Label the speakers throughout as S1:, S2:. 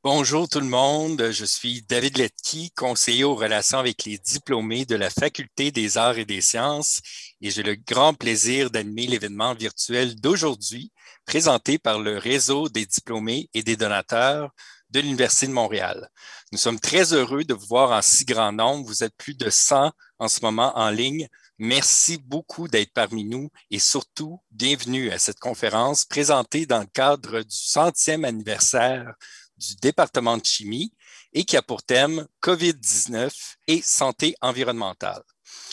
S1: Bonjour tout le monde, je suis David Letki, conseiller aux relations avec les diplômés de la Faculté des arts et des sciences et j'ai le grand plaisir d'animer l'événement virtuel d'aujourd'hui présenté par le réseau des diplômés et des donateurs de l'Université de Montréal. Nous sommes très heureux de vous voir en si grand nombre. Vous êtes plus de 100 en ce moment en ligne. Merci beaucoup d'être parmi nous et surtout, bienvenue à cette conférence présentée dans le cadre du 100e anniversaire du département de chimie et qui a pour thème COVID-19 et santé environnementale.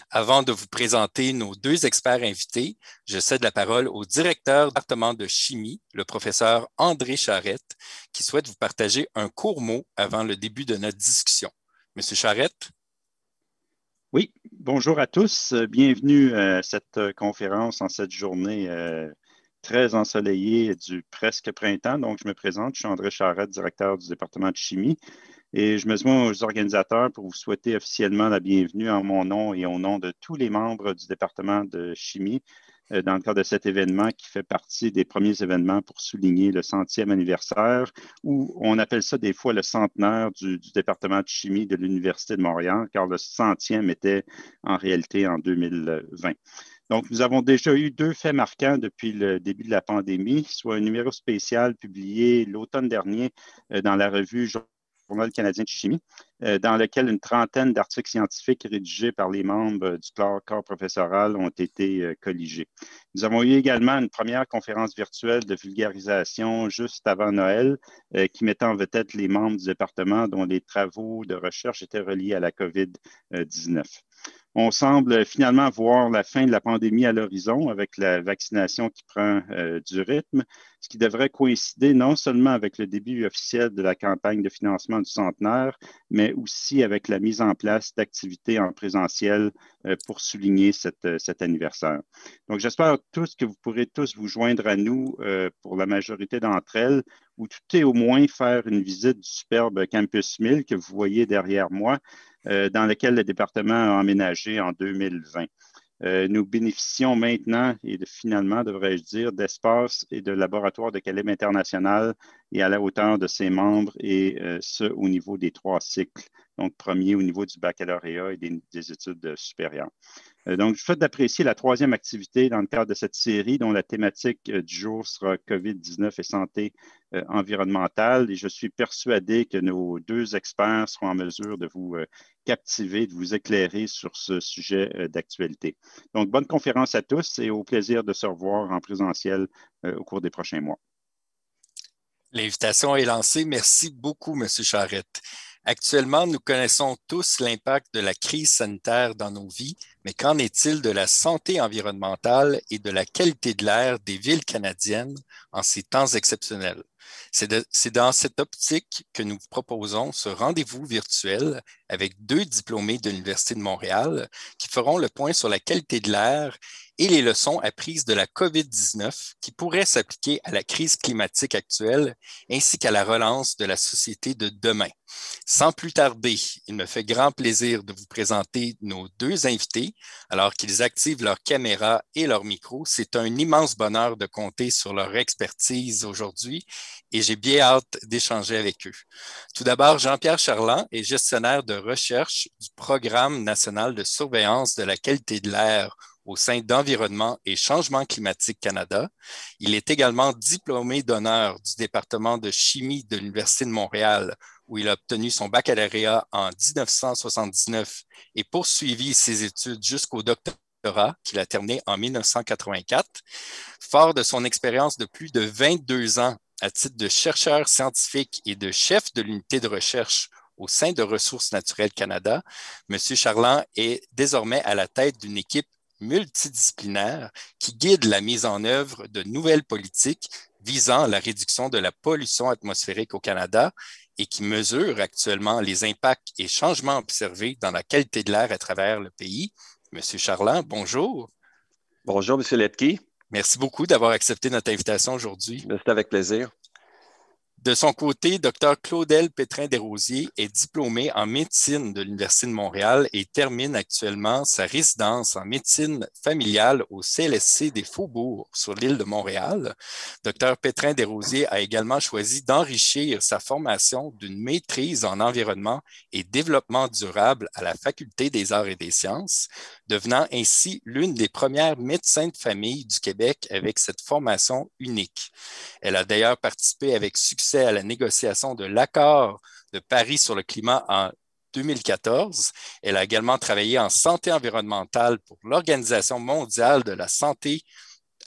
S1: Avant de vous présenter nos deux experts invités, je cède la parole au directeur du département de chimie, le professeur André Charette, qui souhaite vous partager un court mot avant le début de notre discussion. Monsieur Charette?
S2: Oui, bonjour à tous. Bienvenue à cette conférence en cette journée très ensoleillée du presque printemps. Donc, je me présente, je suis André Charette, directeur du département de chimie, et je me joins aux organisateurs pour vous souhaiter officiellement la bienvenue en mon nom et au nom de tous les membres du département de chimie dans le cadre de cet événement qui fait partie des premiers événements pour souligner le 100e anniversaire, ou on appelle ça des fois le centenaire du département de chimie de l'Université de Montréal, car le 100e était en réalité en 2020. Donc, nous avons déjà eu deux faits marquants depuis le début de la pandémie, soit un numéro spécial publié l'automne dernier dans la revue Journal canadien de chimie, dans lequel une trentaine d'articles scientifiques rédigés par les membres du corps professoral ont été colligés. Nous avons eu également une première conférence virtuelle de vulgarisation juste avant Noël qui mettait en vedette les membres du département dont les travaux de recherche étaient reliés à la COVID-19. On semble finalement voir la fin de la pandémie à l'horizon avec la vaccination qui prend du rythme, ce qui devrait coïncider non seulement avec le début officiel de la campagne de financement du centenaire, mais aussi avec la mise en place d'activités en présentiel pour souligner cet anniversaire. Donc, j'espère tous que vous pourrez tous vous joindre à nous pour la majorité d'entre elles, ou tout est au moins faire une visite du superbe Campus 1000 que vous voyez derrière moi, dans lequel le département a emménagé en 2020. Nous bénéficions maintenant et finalement, devrais-je dire, d'espaces et de laboratoires de calibre international et à la hauteur de ses membres et ce, au niveau des trois cycles. Donc, premier au niveau du baccalauréat et des études supérieures. Donc, je vous souhaite d'apprécier la troisième activité dans le cadre de cette série dont la thématique du jour sera COVID-19 et santé environnementale. Et je suis persuadé que nos deux experts seront en mesure de vous captiver, de vous éclairer sur ce sujet d'actualité. Donc, bonne conférence à tous et au plaisir de se revoir en présentiel au cours des prochains mois.
S1: L'invitation est lancée. Merci beaucoup, Monsieur Charette. Actuellement, nous connaissons tous l'impact de la crise sanitaire dans nos vies, mais qu'en est-il de la santé environnementale et de la qualité de l'air des villes canadiennes en ces temps exceptionnels? C'est dans cette optique que nous vous proposons ce rendez-vous virtuel avec deux diplômés de l'Université de Montréal qui feront le point sur la qualité de l'air et les leçons apprises de la COVID-19 qui pourraient s'appliquer à la crise climatique actuelle ainsi qu'à la relance de la société de demain. Sans plus tarder, il me fait grand plaisir de vous présenter nos deux invités alors qu'ils activent leur caméra et leur micro. C'est un immense bonheur de compter sur leur expertise aujourd'hui et j'ai bien hâte d'échanger avec eux. Tout d'abord, Jean-Pierre Charland est gestionnaire de recherche du Programme national de surveillance de la qualité de l'air au sein d'Environnement et Changement climatique Canada. Il est également diplômé d'honneur du département de chimie de l'Université de Montréal, où il a obtenu son baccalauréat en 1979 et poursuivi ses études jusqu'au doctorat qu'il a terminé en 1984. Fort de son expérience de plus de 22 ans à titre de chercheur scientifique et de chef de l'unité de recherche au sein de Ressources naturelles Canada, M. Charland est désormais à la tête d'une équipe multidisciplinaire qui guide la mise en œuvre de nouvelles politiques visant la réduction de la pollution atmosphérique au Canada et qui mesure actuellement les impacts et changements observés dans la qualité de l'air à travers le pays. Monsieur Charland, bonjour.
S3: Bonjour, Monsieur Letke.
S1: Merci beaucoup d'avoir accepté notre invitation aujourd'hui.
S3: C'est avec plaisir.
S1: De son côté, Dr Claudel Pétrin-Desrosiers est diplômée en médecine de l'Université de Montréal et termine actuellement sa résidence en médecine familiale au CLSC des Faubourgs sur l'île de Montréal. Dr Pétrin-Desrosiers a également choisi d'enrichir sa formation d'une maîtrise en environnement et développement durable à la Faculté des arts et des sciences, devenant ainsi l'une des premières médecins de famille du Québec avec cette formation unique. Elle a d'ailleurs participé avec succès à la négociation de l'accord de Paris sur le climat en 2014. Elle a également travaillé en santé environnementale pour l'Organisation mondiale de la santé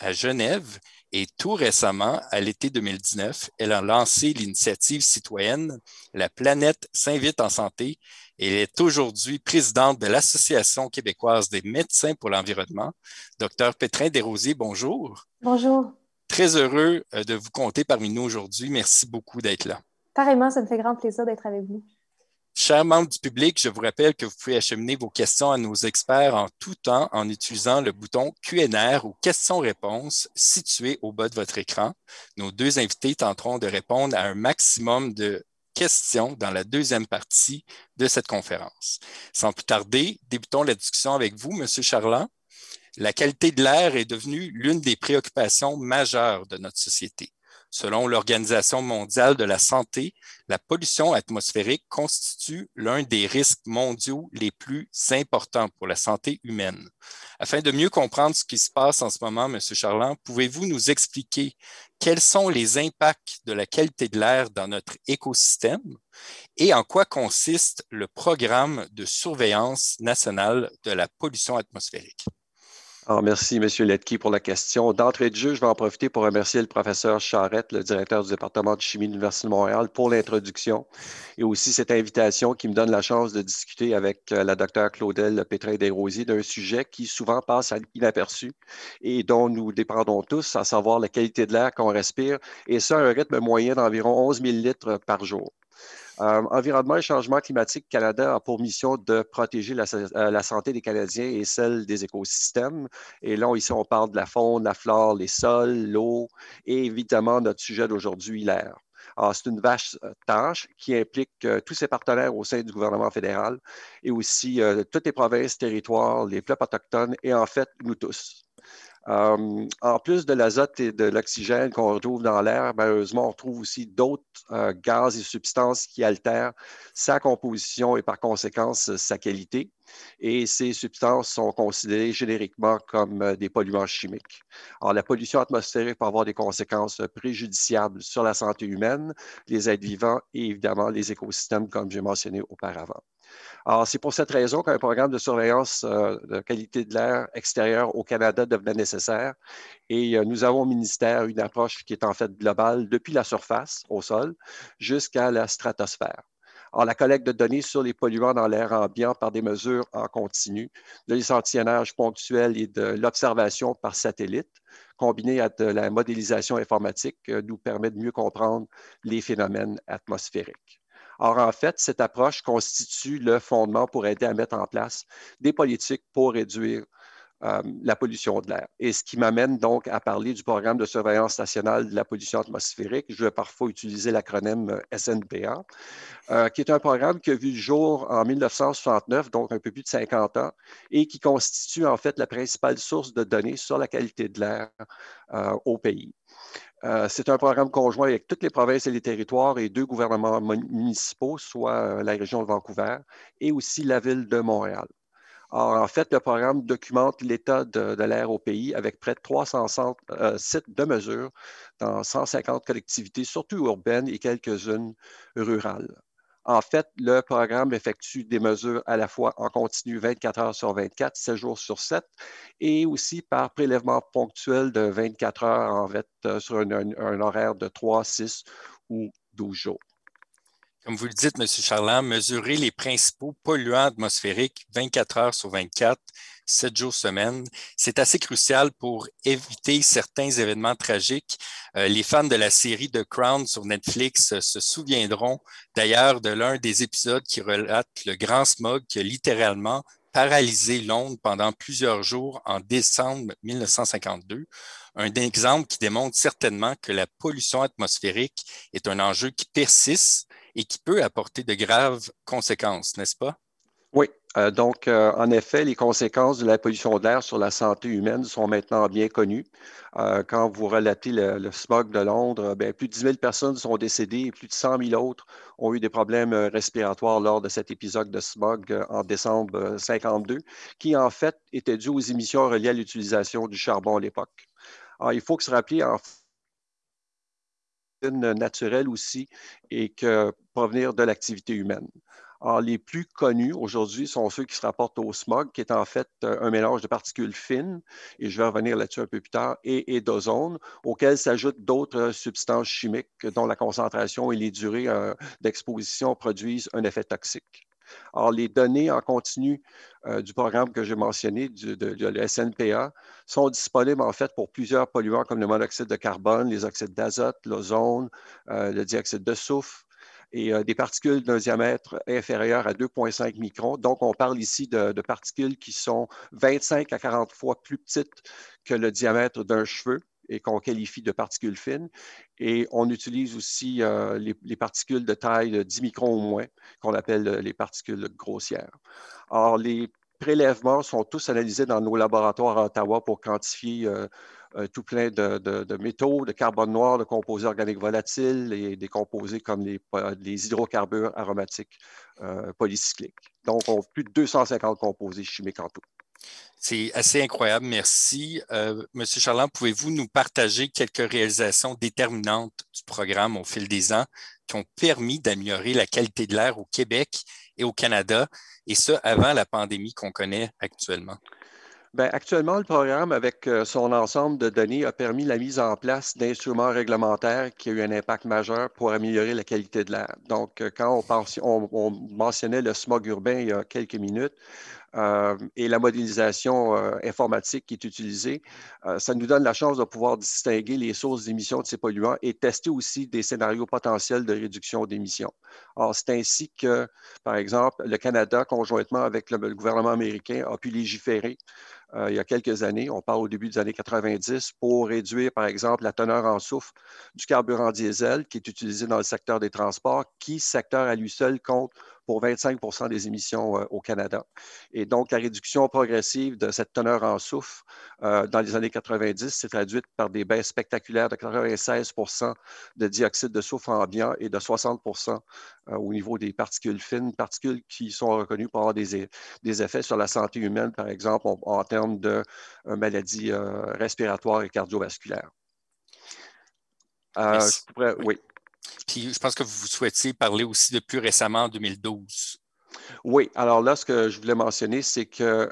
S1: à Genève et tout récemment, à l'été 2019, elle a lancé l'initiative citoyenne La planète s'invite en santé et elle est aujourd'hui présidente de l'Association québécoise des médecins pour l'environnement. Docteur Pétrin-Desrosiers, bonjour.
S3: Bonjour.
S1: Très heureux de vous compter parmi nous aujourd'hui. Merci beaucoup d'être là.
S3: Pareillement, ça me fait grand plaisir d'être avec vous.
S1: Chers membres du public, je vous rappelle que vous pouvez acheminer vos questions à nos experts en tout temps en utilisant le bouton Q&R ou questions-réponses situé au bas de votre écran. Nos deux invités tenteront de répondre à un maximum de questions dans la deuxième partie de cette conférence. Sans plus tarder, débutons la discussion avec vous, M. Charland. La qualité de l'air est devenue l'une des préoccupations majeures de notre société. Selon l'Organisation mondiale de la santé, la pollution atmosphérique constitue l'un des risques mondiaux les plus importants pour la santé humaine. Afin de mieux comprendre ce qui se passe en ce moment, M. Charland, pouvez-vous nous expliquer quels sont les impacts de la qualité de l'air dans notre écosystème et en quoi consiste le programme de surveillance nationale de la pollution atmosphérique?
S4: Alors, merci, M. Letke, pour la question. D'entrée de jeu, je vais en profiter pour remercier le professeur Charette, le directeur du département de chimie de l'Université de Montréal, pour l'introduction et aussi cette invitation qui me donne la chance de discuter avec la docteure Claudel Pétrin-Desrosiers d'un sujet qui souvent passe inaperçu et dont nous dépendons tous, à savoir la qualité de l'air qu'on respire, et ça à un rythme moyen d'environ 11 000 litres par jour. Environnement et changement climatique Canada a pour mission de protéger la santé des Canadiens et celle des écosystèmes. Et là, ici, on parle de la faune, la flore, les sols, l'eau et évidemment notre sujet d'aujourd'hui, l'air. Alors, c'est une vaste tâche qui implique tous ses partenaires au sein du gouvernement fédéral et aussi toutes les provinces, territoires, les peuples autochtones et en fait, nous tous. En plus de l'azote et de l'oxygène qu'on retrouve dans l'air, malheureusement, on retrouve aussi d'autres gaz et substances qui altèrent sa composition et par conséquence sa qualité. Et ces substances sont considérées génériquement comme des polluants chimiques. Alors, la pollution atmosphérique peut avoir des conséquences préjudiciables sur la santé humaine, les êtres vivants et évidemment les écosystèmes, comme j'ai mentionné auparavant. Alors, c'est pour cette raison qu'un programme de surveillance de qualité de l'air extérieur au Canada devenait nécessaire. Et nous avons au ministère une approche qui est en fait globale depuis la surface, au sol, jusqu'à la stratosphère. Alors, la collecte de données sur les polluants dans l'air ambiant par des mesures en continu, de l'échantillonnage ponctuel et de l'observation par satellite, combiné à de la modélisation informatique, nous permet de mieux comprendre les phénomènes atmosphériques. Or, en fait, cette approche constitue le fondement pour aider à mettre en place des politiques pour réduire la pollution de l'air. Et ce qui m'amène donc à parler du programme de surveillance nationale de la pollution atmosphérique. Je vais parfois utiliser l'acronyme SNPA, qui est un programme qui a vu le jour en 1969, donc un peu plus de 50 ans, et qui constitue en fait la principale source de données sur la qualité de l'air au pays. C'est un programme conjoint avec toutes les provinces et les territoires et deux gouvernements municipaux, soit la région de Vancouver et aussi la ville de Montréal. Alors, en fait, le programme documente l'état de l'air au pays avec près de 300 sites de mesure dans 150 collectivités, surtout urbaines et quelques-unes rurales. En fait, le programme effectue des mesures à la fois en continu 24 heures sur 24, 7 jours sur 7, et aussi par prélèvement ponctuel de 24 heures en fait, sur un horaire de 3, 6 ou 12 jours.
S1: Comme vous le dites, M. Charland, mesurer les principaux polluants atmosphériques 24 heures sur 24, 7 jours semaine, c'est assez crucial pour éviter certains événements tragiques. Les fans de la série The Crown sur Netflix se souviendront d'ailleurs de l'un des épisodes qui relate le grand smog qui a littéralement paralysé Londres pendant plusieurs jours en décembre 1952. un exemple qui démontre certainement que la pollution atmosphérique est un enjeu qui persiste et qui peut apporter de graves conséquences, n'est-ce pas?
S4: Oui, en effet, les conséquences de la pollution de l'air sur la santé humaine sont maintenant bien connues. Quand vous relatez le smog de Londres, bien, plus de 10 000 personnes sont décédées et plus de 100 000 autres ont eu des problèmes respiratoires lors de cet épisode de smog en décembre 52, qui en fait était dû aux émissions reliées à l'utilisation du charbon à l'époque. Alors, il faut se rappeler en naturelle aussi et que provenir de l'activité humaine. Alors, les plus connus aujourd'hui sont ceux qui se rapportent au smog, qui est en fait un mélange de particules fines, et je vais revenir là-dessus un peu plus tard, et d'ozone, auxquels s'ajoutent d'autres substances chimiques dont la concentration et les durées d'exposition produisent un effet toxique. Alors, les données en continu du programme que j'ai mentionné, de le SNPA, sont disponibles en fait pour plusieurs polluants comme le monoxyde de carbone, les oxydes d'azote, l'ozone, le dioxyde de soufre et des particules d'un diamètre inférieur à 2,5 microns. Donc, on parle ici de particules qui sont 25 à 40 fois plus petites que le diamètre d'un cheveu et qu'on qualifie de particules fines. Et on utilise aussi les particules de taille de 10 microns ou moins, qu'on appelle les particules grossières. Or, les prélèvements sont tous analysés dans nos laboratoires à Ottawa pour quantifier tout plein de métaux, de carbone noir, de composés organiques volatiles et des composés comme les hydrocarbures aromatiques polycycliques. Donc, on a plus de 250 composés chimiques en tout.
S1: C'est assez incroyable, merci. Monsieur Charland, pouvez-vous nous partager quelques réalisations déterminantes du programme au fil des ans qui ont permis d'améliorer la qualité de l'air au Québec et au Canada, et ce, avant la pandémie qu'on connaît actuellement?
S4: Bien, actuellement, le programme, avec son ensemble de données, a permis la mise en place d'instruments réglementaires qui ont eu un impact majeur pour améliorer la qualité de l'air. Donc, quand on mentionnait le smog urbain il y a quelques minutes, et la modélisation informatique qui est utilisée, ça nous donne la chance de pouvoir distinguer les sources d'émissions de ces polluants et tester aussi des scénarios potentiels de réduction d'émissions. Alors, c'est ainsi que, par exemple, le Canada, conjointement avec le gouvernement américain, a pu légiférer il y a quelques années, on parle au début des années 90, pour réduire, par exemple, la teneur en soufre du carburant diesel qui est utilisé dans le secteur des transports, qui, secteur à lui seul, compte pour 25 des émissions au Canada. Et donc, la réduction progressive de cette teneur en soufre dans les années 90 s'est traduite par des baisses spectaculaires de 96 de dioxyde de soufre ambiant et de 60 au niveau des particules fines, particules qui sont reconnues pour avoir des effets sur la santé humaine, par exemple, en termes de maladies respiratoires et cardiovasculaires.
S1: Oui. Puis, je pense que vous souhaitiez parler aussi de plus récemment en 2012.
S4: Oui, alors là, ce que je voulais mentionner, c'est que,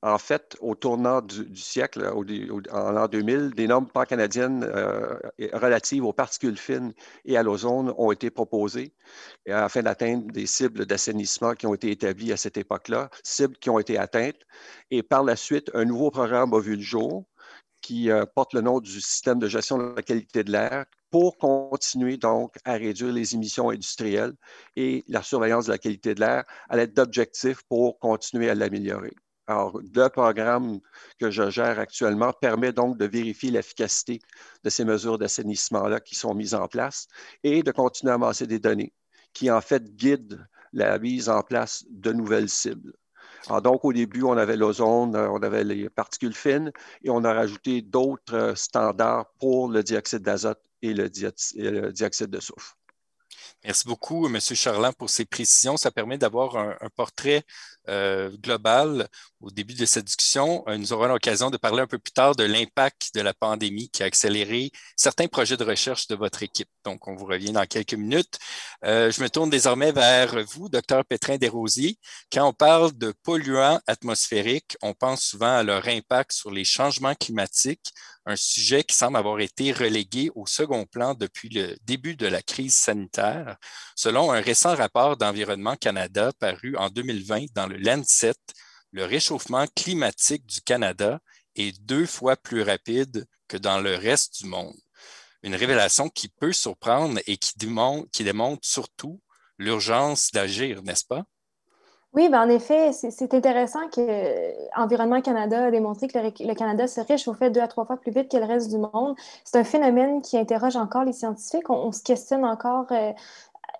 S4: en fait, au tournant du siècle, en l'an 2000, des normes pan-canadiennes relatives aux particules fines et à l'ozone ont été proposées afin d'atteindre des cibles d'assainissement qui ont été établies à cette époque-là, cibles qui ont été atteintes. Et par la suite, un nouveau programme a vu le jour qui porte le nom du système de gestion de la qualité de l'air pour continuer donc à réduire les émissions industrielles et la surveillance de la qualité de l'air à l'aide d'objectifs pour continuer à l'améliorer. Alors, le programme que je gère actuellement permet donc de vérifier l'efficacité de ces mesures d'assainissement-là qui sont mises en place et de continuer à amasser des données qui, en fait, guident la mise en place de nouvelles cibles. Alors donc, au début, on avait l'ozone, on avait les particules fines et on a rajouté d'autres standards pour le dioxyde d'azote et le dioxyde de soufre.
S1: Merci beaucoup, M. Charland, pour ces précisions. Ça permet d'avoir un portrait global au début de cette discussion. Nous aurons l'occasion de parler un peu plus tard de l'impact de la pandémie qui a accéléré certains projets de recherche de votre équipe. Donc, on vous revient dans quelques minutes. Je me tourne désormais vers vous, Dr Pétrin-Desrosiers. Quand on parle de polluants atmosphériques, on pense souvent à leur impact sur les changements climatiques, un sujet qui semble avoir été relégué au second plan depuis le début de la crise sanitaire. Selon un récent rapport d'Environnement Canada paru en 2020 dans le Lancet, le réchauffement climatique du Canada est 2 fois plus rapide que dans le reste du monde. Une révélation qui peut surprendre et qui démontre surtout l'urgence d'agir, n'est-ce pas?
S3: Oui, ben en effet, c'est intéressant que Environnement Canada a démontré que le Canada se réchauffait 2 à 3 fois plus vite que le reste du monde. C'est un phénomène qui interroge encore les scientifiques. On se questionne encore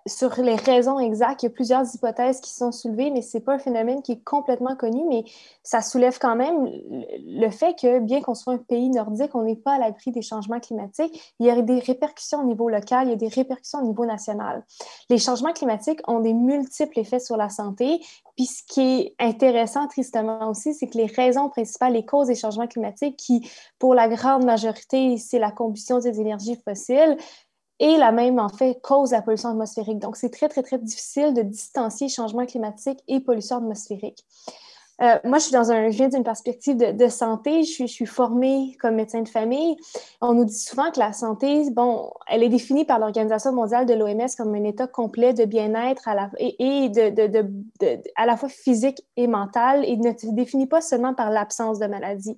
S3: sur les raisons exactes. Il y a plusieurs hypothèses qui sont soulevées, mais ce n'est pas un phénomène qui est complètement connu, mais ça soulève quand même le fait que, bien qu'on soit un pays nordique, on n'est pas à l'abri des changements climatiques. Il y a des répercussions au niveau local, il y a des répercussions au niveau national. Les changements climatiques ont des multiples effets sur la santé, puis ce qui est intéressant, tristement aussi, c'est que les raisons principales, les causes des changements climatiques, qui, pour la grande majorité, c'est la combustion des énergies fossiles, et la même, en fait, cause la pollution atmosphérique. Donc, c'est très, très, très difficile de distancier changement climatique et pollution atmosphérique. Moi, je viens d'une perspective de santé. Je suis formée comme médecin de famille. On nous dit souvent que la santé, bon, elle est définie par l'Organisation mondiale de l'OMS comme un état complet de bien-être à la fois physique et mental et ne se définit pas seulement par l'absence de maladie.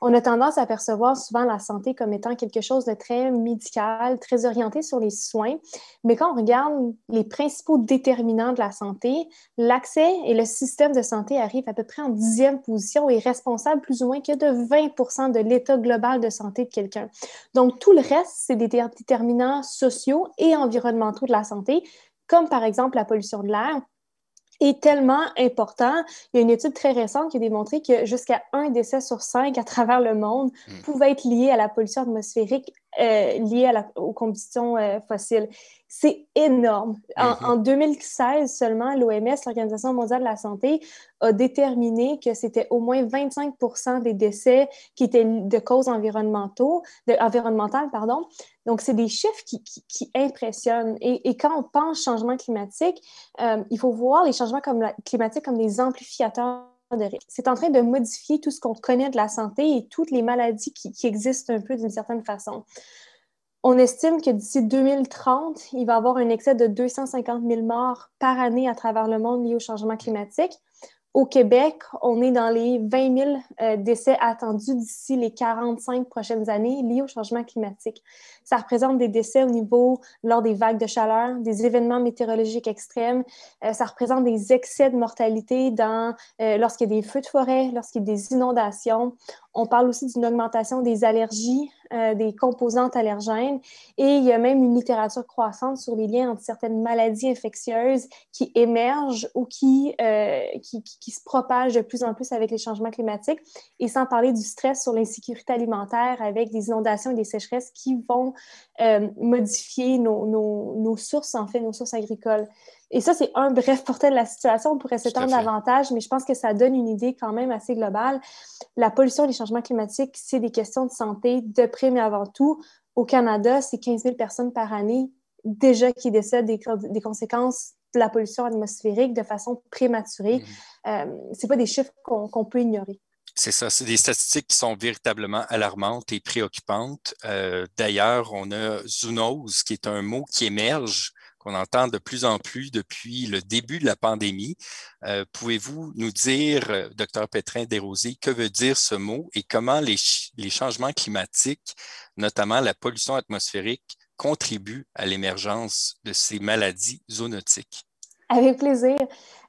S3: On a tendance à percevoir souvent la santé comme étant quelque chose de très médical, très orienté sur les soins. Mais quand on regarde les principaux déterminants de la santé, l'accès et le système de santé arrivent à peu près en 10e position et est responsable plus ou moins que de 20% de l'état global de santé de quelqu'un. Donc, tout le reste, c'est des déterminants sociaux et environnementaux de la santé, comme par exemple la pollution de l'air, est tellement important. Il y a une étude très récente qui a démontré que jusqu'à 1 décès sur 5 à travers le monde pouvait être lié à la pollution atmosphérique liée aux combustions fossiles. C'est énorme. En 2016 seulement, l'OMS, l'Organisation mondiale de la santé, a déterminé que c'était au moins 25% des décès qui étaient de causes environnementales. Donc, c'est des chiffres qui impressionnent. Et quand on pense changement climatique, il faut voir les changements climatiques comme des amplificateurs de risque. C'est en train de modifier tout ce qu'on connaît de la santé et toutes les maladies qui existent un peu d'une certaine façon. On estime que d'ici 2030, il va y avoir un excès de 250 000 morts par année à travers le monde liés au changement climatique. Au Québec, on est dans les 20 000 décès attendus d'ici les 45 prochaines années liés au changement climatique. Ça représente des décès lors des vagues de chaleur, des événements météorologiques extrêmes. Ça représente des excès de mortalité lorsqu'il y a des feux de forêt, lorsqu'il y a des inondations. On parle aussi d'une augmentation des allergies, des composantes allergènes, et il y a même une littérature croissante sur les liens entre certaines maladies infectieuses qui émergent ou qui se propagent de plus en plus avec les changements climatiques, et sans parler du stress sur l'insécurité alimentaire avec des inondations et des sécheresses qui vont modifier nos sources, en fait, nos sources agricoles. Et ça, c'est un bref portrait de la situation. On pourrait s'étendre davantage, mais je pense que ça donne une idée quand même assez globale. La pollution et les changements climatiques, c'est des questions de santé de prime et avant tout. Au Canada, c'est 15 000 personnes par année déjà qui décèdent des conséquences de la pollution atmosphérique de façon prématurée. C'est pas des chiffres qu'on peut ignorer.
S1: C'est ça, c'est des statistiques qui sont véritablement alarmantes et préoccupantes. D'ailleurs, on a zoonose, qui est un mot qui émerge, qu'on entend de plus en plus depuis le début de la pandémie. Pouvez-vous nous dire, Dr Pétrin-Desrosiers, que veut dire ce mot et comment les changements climatiques, notamment la pollution atmosphérique, contribuent à l'émergence de ces maladies zoonotiques?
S3: Avec plaisir.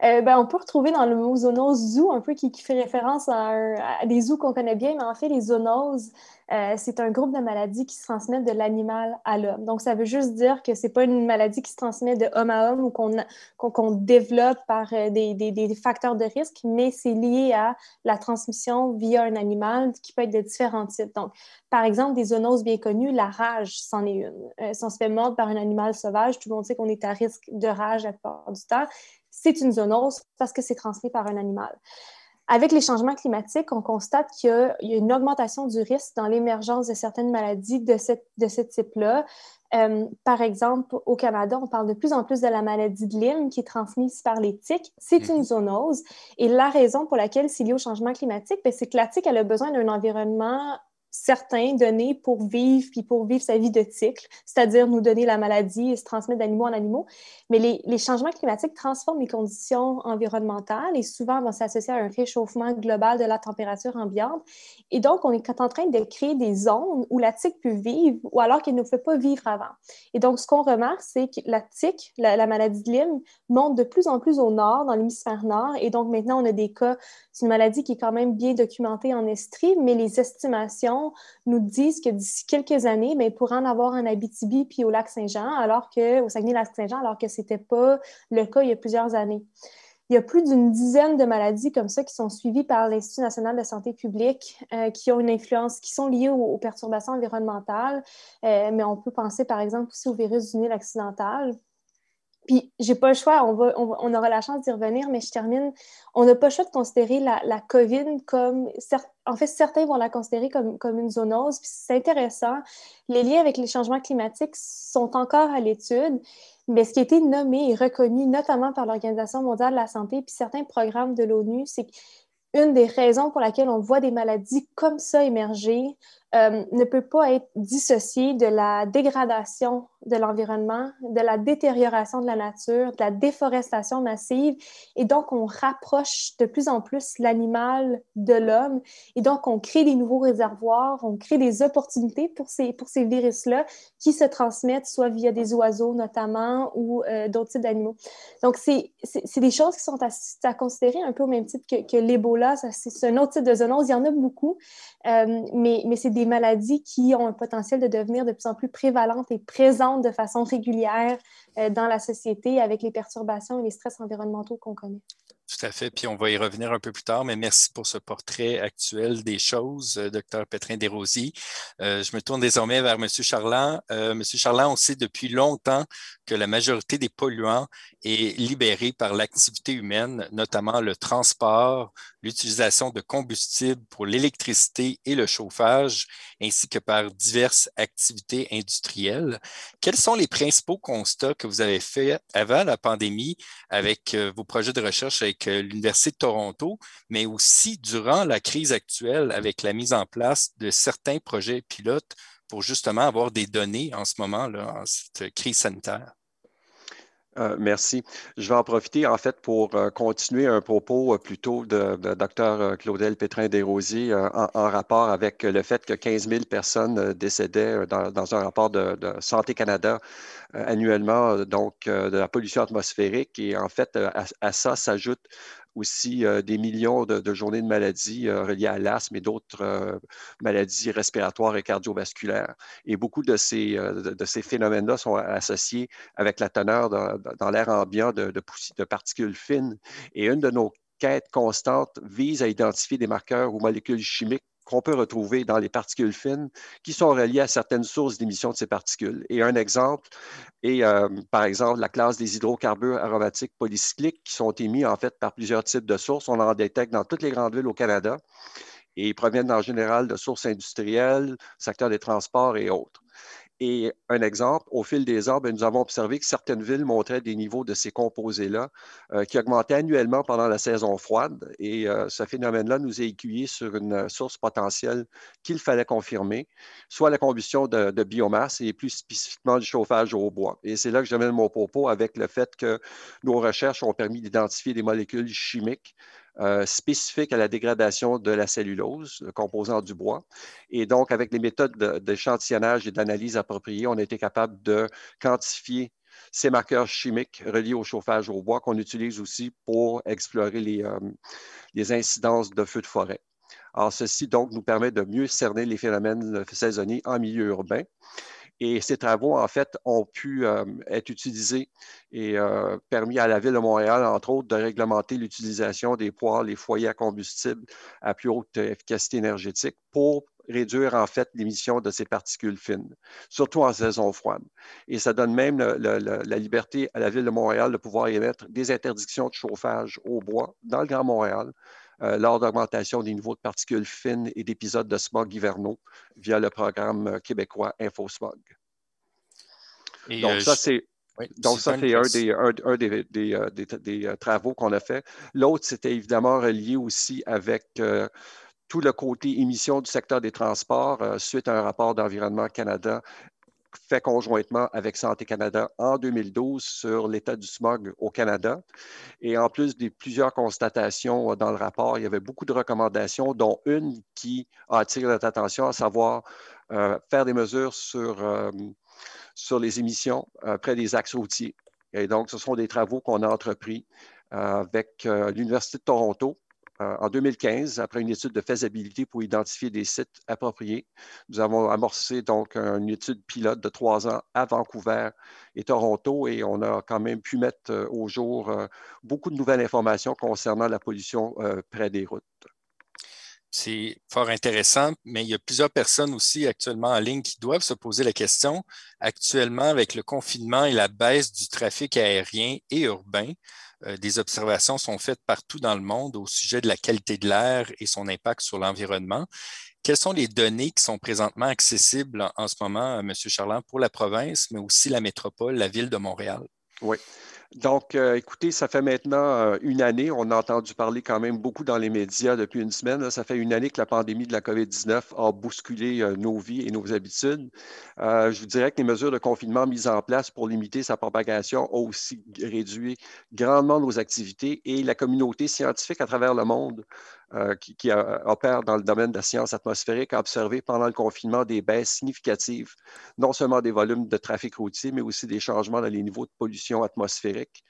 S3: On peut retrouver dans le mot zoonose zoo un peu qui fait référence à des zoos qu'on connaît bien, mais en fait, les zoonoses, c'est un groupe de maladies qui se transmettent de l'animal à l'homme. Donc, ça veut juste dire que c'est pas une maladie qui se transmet de homme à homme ou qu'on développe par des facteurs de risque, mais c'est lié à la transmission via un animal qui peut être de différents types. Donc, par exemple, des zoonoses bien connues, la rage, c'en est une. Si on se fait mordre par un animal sauvage, tout le monde sait qu'on est à risque de rage la plupart du temps. C'est une zoonose parce que c'est transmis par un animal. Avec les changements climatiques, on constate qu'il y a une augmentation du risque dans l'émergence de certaines maladies de ce type-là. Par exemple, au Canada, on parle de plus en plus de la maladie de Lyme qui est transmise par les tiques. C'est une zoonose. Et la raison pour laquelle c'est lié au changement climatique, c'est que la tique, elle a besoin d'un environnement certains donnés pour vivre, puis pour vivre sa vie de cycle, c'est-à-dire nous donner la maladie et se transmettre d'animaux en animaux. Mais les changements climatiques transforment les conditions environnementales et souvent vont s'associer à un réchauffement global de la température ambiante. Et donc, on est en train de créer des zones où la tique peut vivre ou alors qu'elle ne pouvait pas vivre avant. Et donc, ce qu'on remarque, c'est que la tique, la maladie de Lyme, monte de plus en plus au nord, dans l'hémisphère nord. Et donc, maintenant, on a des cas, c'est une maladie qui est quand même bien documentée en Estrie, mais les estimations nous disent que d'ici quelques années, bien, il pourrait en avoir en Abitibi puis au Lac-Saint-Jean, au Saguenay-Lac-Saint-Jean, alors que ce n'était pas le cas il y a plusieurs années. Il y a plus d'une dizaine de maladies comme ça qui sont suivies par l'Institut national de santé publique qui ont une influence, qui sont liées aux perturbations environnementales, mais on peut penser par exemple aussi au virus du Nil accidental. Puis, j'ai pas le choix, on aura la chance d'y revenir, mais je termine. On n'a pas le choix de considérer la COVID comme... En fait, certains vont la considérer comme une zoonose. Puis c'est intéressant. Les liens avec les changements climatiques sont encore à l'étude, mais ce qui a été nommé et reconnu, notamment par l'Organisation mondiale de la santé puis certains programmes de l'ONU, c'est qu'une des raisons pour laquelle on voit des maladies comme ça émerger ne peut pas être dissociée de la dégradation de l'environnement, de la détérioration de la nature, de la déforestation massive. Et donc, on rapproche de plus en plus l'animal de l'homme. Et donc, on crée des nouveaux réservoirs, on crée des opportunités pour ces virus-là qui se transmettent soit via des oiseaux notamment ou d'autres types d'animaux. Donc, c'est des choses qui sont à considérer un peu au même titre que l'Ebola. C'est un autre type de zoonose. Il y en a beaucoup, mais c'est des maladies qui ont un potentiel de devenir de plus en plus prévalentes et présentes de façon régulière dans la société avec les perturbations et les stress environnementaux qu'on connaît.
S1: Tout à fait, puis on va y revenir un peu plus tard, mais merci pour ce portrait actuel des choses, Dr Pétrin-Desrosiers. Je me tourne désormais vers M. Charland. M. Charland, on sait depuis longtemps que la majorité des polluants est libérée par l'activité humaine, notamment le transport, l'utilisation de combustibles pour l'électricité et le chauffage, ainsi que par diverses activités industrielles. Quels sont les principaux constats que vous avez faits avant la pandémie avec vos projets de recherche avec l'Université de Toronto, mais aussi durant la crise actuelle avec la mise en place de certains projets pilotes pour justement avoir des données en ce moment, là, en cette crise sanitaire?
S4: Merci. Je vais en profiter en fait pour continuer un propos plutôt de Dr Claudel Pétrin-Desrosiers en rapport avec le fait que 15 000 personnes décédaient dans un rapport de Santé Canada annuellement, donc de la pollution atmosphérique. Et en fait, à ça s'ajoute aussi des millions de journées de maladies reliées à l'asthme et d'autres maladies respiratoires et cardiovasculaires. Et beaucoup de ces phénomènes-là sont associés avec la teneur dans l'air ambiant de particules fines. Et une de nos quêtes constantes vise à identifier des marqueurs ou molécules chimiques qu'on peut retrouver dans les particules fines qui sont reliées à certaines sources d'émission de ces particules. Et un exemple est, par exemple, la classe des hydrocarbures aromatiques polycycliques qui sont émis en fait par plusieurs types de sources. On en détecte dans toutes les grandes villes au Canada et ils proviennent en général de sources industrielles, secteur des transports et autres. Et un exemple, au fil des ans, nous avons observé que certaines villes montraient des niveaux de ces composés-là qui augmentaient annuellement pendant la saison froide. Et ce phénomène-là nous a aiguillés sur une source potentielle qu'il fallait confirmer, soit la combustion de biomasse et plus spécifiquement du chauffage au bois. Et c'est là que j'amène mon propos avec le fait que nos recherches ont permis d'identifier des molécules chimiques spécifiques à la dégradation de la cellulose, le composant du bois. Et donc, avec les méthodes d'échantillonnage et d'analyse appropriées, on a été capable de quantifier ces marqueurs chimiques reliés au chauffage au bois qu'on utilise aussi pour explorer les incidences de feux de forêt. Alors, ceci donc nous permet de mieux cerner les phénomènes saisonniers en milieu urbain. Et ces travaux, en fait, ont pu être utilisés et permis à la Ville de Montréal, entre autres, de réglementer l'utilisation des poêles, les foyers à combustible à plus haute efficacité énergétique pour réduire, en fait, l'émission de ces particules fines, surtout en saison froide. Et ça donne même la liberté à la Ville de Montréal de pouvoir émettre des interdictions de chauffage au bois dans le Grand Montréal, lors d'augmentation des niveaux de particules fines et d'épisodes de smog hivernaux via le programme québécois InfoSmog. Donc, ça, c'est un des travaux qu'on a fait. L'autre, c'était évidemment relié aussi avec tout le côté émissions du secteur des transports, suite à un rapport d'Environnement Canada fait conjointement avec Santé Canada en 2012 sur l'état du smog au Canada. Et en plus des plusieurs constatations dans le rapport, il y avait beaucoup de recommandations, dont une qui a attiré notre attention, à savoir faire des mesures sur les émissions près des axes routiers. Et donc, ce sont des travaux qu'on a entrepris avec l'Université de Toronto en 2015, après une étude de faisabilité pour identifier des sites appropriés. Nous avons amorcé donc une étude pilote de 3 ans à Vancouver et Toronto et on a quand même pu mettre au jour beaucoup de nouvelles informations concernant la pollution près des routes.
S1: C'est fort intéressant, mais il y a plusieurs personnes aussi actuellement en ligne qui doivent se poser la question. Actuellement, avec le confinement et la baisse du trafic aérien et urbain, des observations sont faites partout dans le monde au sujet de la qualité de l'air et son impact sur l'environnement. Quelles sont les données qui sont présentement accessibles en ce moment, M. Charland, pour la province, mais aussi la métropole, la ville de Montréal?
S4: Oui. Donc, écoutez, ça fait maintenant une année, on a entendu parler quand même beaucoup dans les médias depuis une semaine. Là, ça fait une année que la pandémie de la COVID-19 a bousculé nos vies et nos habitudes. Je vous dirais que les mesures de confinement mises en place pour limiter sa propagation ont aussi réduit grandement nos activités et la communauté scientifique à travers le monde qui opère dans le domaine de la science atmosphérique a observé pendant le confinement des baisses significatives, non seulement des volumes de trafic routier, mais aussi des changements dans les niveaux de pollution atmosphérique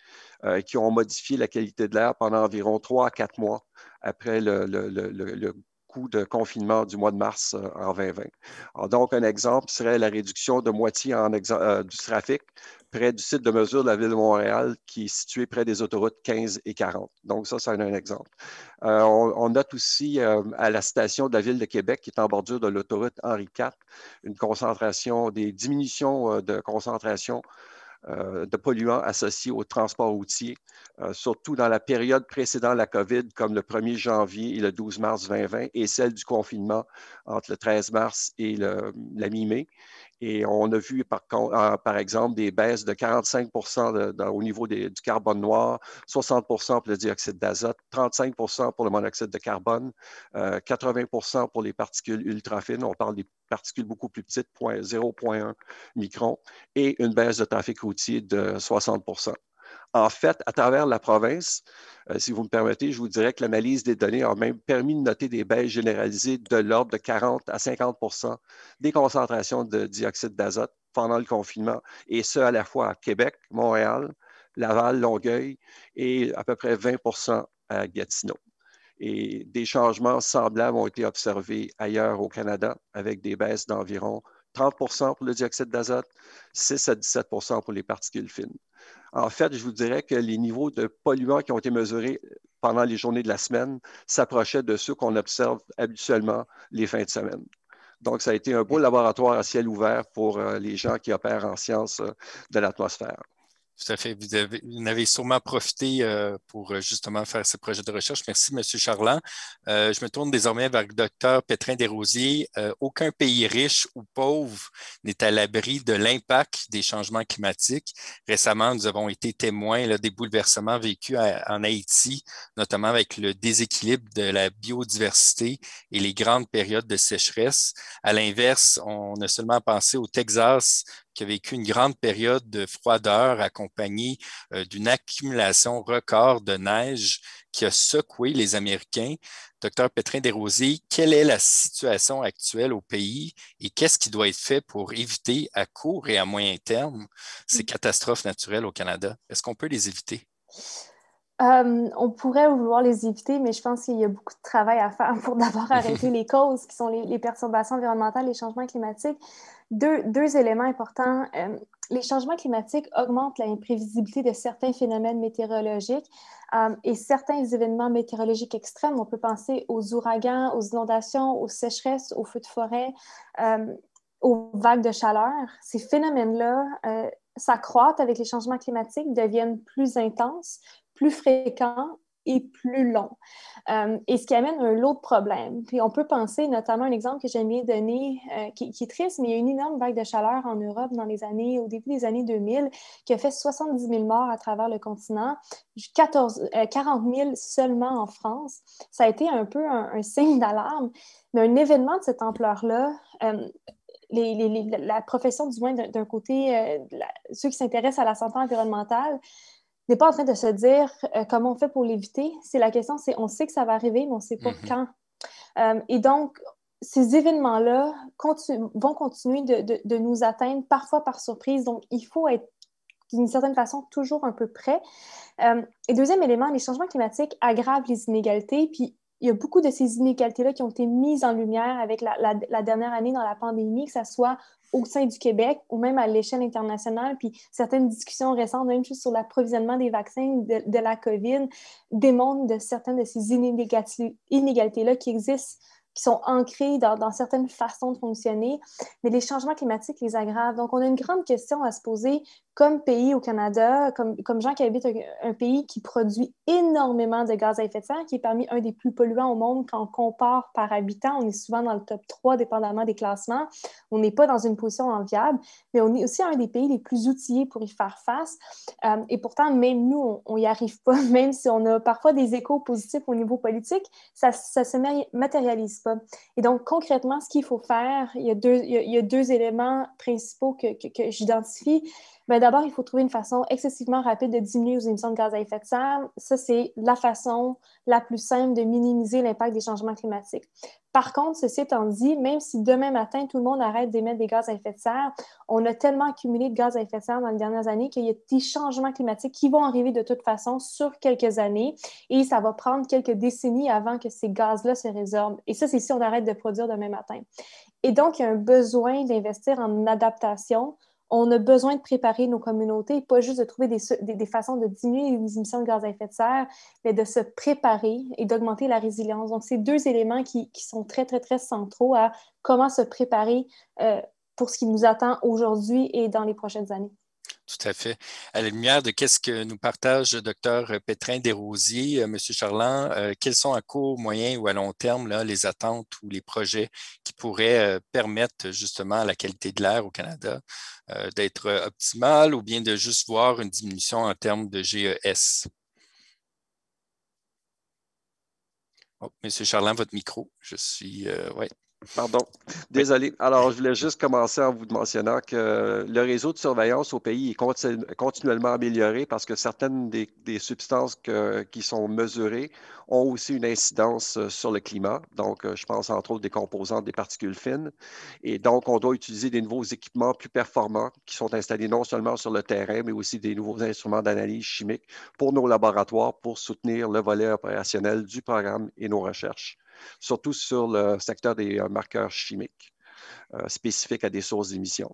S4: qui ont modifié la qualité de l'air pendant environ 3 à 4 mois après le coup de confinement du mois de mars en 2020. Alors donc, un exemple serait la réduction de moitié du trafic près du site de mesure de la ville de Montréal qui est situé près des autoroutes 15 et 40. Donc, ça, c'est un exemple. On note aussi à la station de la ville de Québec, qui est en bordure de l'autoroute Henri IV, une concentration, des diminutions de concentration de polluants associés au transport routier, surtout dans la période précédant la COVID, comme le 1er janvier et le 12 mars 2020, et celle du confinement entre le 13 mars et la mi-mai. Et on a vu, par exemple, des baisses de 45 au niveau du carbone noir, 60 pour le dioxyde d'azote, 35 pour le monoxyde de carbone, 80 pour les particules ultra-fines. On parle des particules beaucoup plus petites, 0,1 micron, et une baisse de trafic routier de 60 %. En fait, à travers la province, si vous me permettez, je vous dirais que l'analyse des données a même permis de noter des baisses généralisées de l'ordre de 40 à 50 des concentrations de dioxyde d'azote pendant le confinement, et ce, à la fois à Québec, Montréal, Laval, Longueuil et à peu près 20 à Gatineau. Et des changements semblables ont été observés ailleurs au Canada avec des baisses d'environ 30 pour le dioxyde d'azote, 6 à 17 pour les particules fines. En fait, je vous dirais que les niveaux de polluants qui ont été mesurés pendant les journées de la semaine s'approchaient de ceux qu'on observe habituellement les fins de semaine. Donc, ça a été un beau laboratoire à ciel ouvert pour les gens qui opèrent en sciences de l'atmosphère.
S1: Tout à fait. Vous en avez sûrement profité pour justement faire ce projet de recherche. Merci, M. Charland. Je me tourne désormais vers le Dr Pétrin Desrosiers. Aucun pays riche ou pauvre n'est à l'abri de l'impact des changements climatiques. Récemment, nous avons été témoins des bouleversements vécus en Haïti, notamment avec le déséquilibre de la biodiversité et les grandes périodes de sécheresse. À l'inverse, on a seulement pensé au Texas, qui a vécu une grande période de froideur accompagnée d'une accumulation record de neige qui a secoué les Américains. Docteur Pétrin Desrosiers, quelle est la situation actuelle au pays et qu'est-ce qui doit être fait pour éviter à court et à moyen terme ces catastrophes naturelles au Canada? Est-ce qu'on peut les éviter?
S3: On pourrait vouloir les éviter, mais je pense qu'il y a beaucoup de travail à faire pour d'abord arrêter les causes qui sont les perturbations environnementales, les changements climatiques. Deux éléments importants. Les changements climatiques augmentent l'imprévisibilité de certains phénomènes météorologiques et certains événements météorologiques extrêmes. On peut penser aux ouragans, aux inondations, aux sécheresses, aux feux de forêt, aux vagues de chaleur. Ces phénomènes-là s'accroîtent avec les changements climatiques, deviennent plus intenses, plus fréquents et plus long. Et ce qui amène un lot de problèmes. Puis on peut penser, notamment un exemple que j'aime bien donner, qui est triste, mais il y a une énorme vague de chaleur en Europe au début des années 2000 qui a fait 70 000 morts à travers le continent, 40 000 seulement en France. Ça a été un peu un signe d'alarme, mais un événement de cette ampleur-là, la profession, du moins d'un côté, ceux qui s'intéressent à la santé environnementale, n'est pas en train de se dire comment on fait pour l'éviter. C'est la question, c'est on sait que ça va arriver, mais on ne sait pas quand. Et donc, ces événements-là vont continuer de nous atteindre, parfois par surprise. Donc, il faut être, d'une certaine façon, toujours un peu prêt. Et deuxième élément, les changements climatiques aggravent les inégalités. Puis, il y a beaucoup de ces inégalités-là qui ont été mises en lumière avec la dernière année dans la pandémie, que ce soit au sein du Québec ou même à l'échelle internationale. Puis certaines discussions récentes, même juste sur l'approvisionnement des vaccins de la COVID, démontrent de certaines de ces inégalités-là qui existent, qui sont ancrées dans certaines façons de fonctionner, mais les changements climatiques les aggravent. Donc, on a une grande question à se poser comme pays au Canada, comme gens qui habitent un pays qui produit énormément de gaz à effet de serre, qui est parmi un des plus polluants au monde quand on compare par habitant. On est souvent dans le top 3, dépendamment des classements. On n'est pas dans une position enviable, mais on est aussi un des pays les plus outillés pour y faire face. Et pourtant, même nous, on n'y arrive pas, même si on a parfois des échos positifs au niveau politique, ça ne se matérialise pas. Et donc, concrètement, ce qu'il faut faire, il y a deux éléments principaux que j'identifie. Bien, d'abord, il faut trouver une façon excessivement rapide de diminuer les émissions de gaz à effet de serre. Ça, c'est la façon la plus simple de minimiser l'impact des changements climatiques. Par contre, ceci étant dit, même si demain matin, tout le monde arrête d'émettre des gaz à effet de serre, on a tellement accumulé de gaz à effet de serre dans les dernières années qu'il y a des changements climatiques qui vont arriver de toute façon sur quelques années et ça va prendre quelques décennies avant que ces gaz-là se résorbent. Et ça, c'est si on arrête de produire demain matin. Et donc, il y a un besoin d'investir en adaptation. On a besoin de préparer nos communautés, pas juste de trouver des façons de diminuer les émissions de gaz à effet de serre, mais de se préparer et d'augmenter la résilience. Donc, c'est deux éléments qui sont très, très, très centraux à comment se préparer pour ce qui nous attend aujourd'hui et dans les prochaines années.
S1: Tout à fait. À la lumière de qu'est-ce que nous partage le docteur Pétrin-Desrosiers, M. Charland, quels sont à court, moyen ou à long terme là, les attentes ou les projets qui pourraient permettre justement à la qualité de l'air au Canada d'être optimale ou bien de juste voir une diminution en termes de GES? Oh, M. Charland, votre micro, je suis... ouais.
S4: Pardon, désolé. Alors, je voulais juste commencer en vous mentionnant que le réseau de surveillance au pays est continuellement amélioré parce que certaines des substances qui sont mesurées ont aussi une incidence sur le climat. Donc, je pense entre autres des composantes des particules fines. Et donc, on doit utiliser des nouveaux équipements plus performants qui sont installés non seulement sur le terrain, mais aussi des nouveaux instruments d'analyse chimique pour nos laboratoires pour soutenir le volet opérationnel du programme et nos recherches, surtout sur le secteur des marqueurs chimiques spécifiques à des sources d'émissions.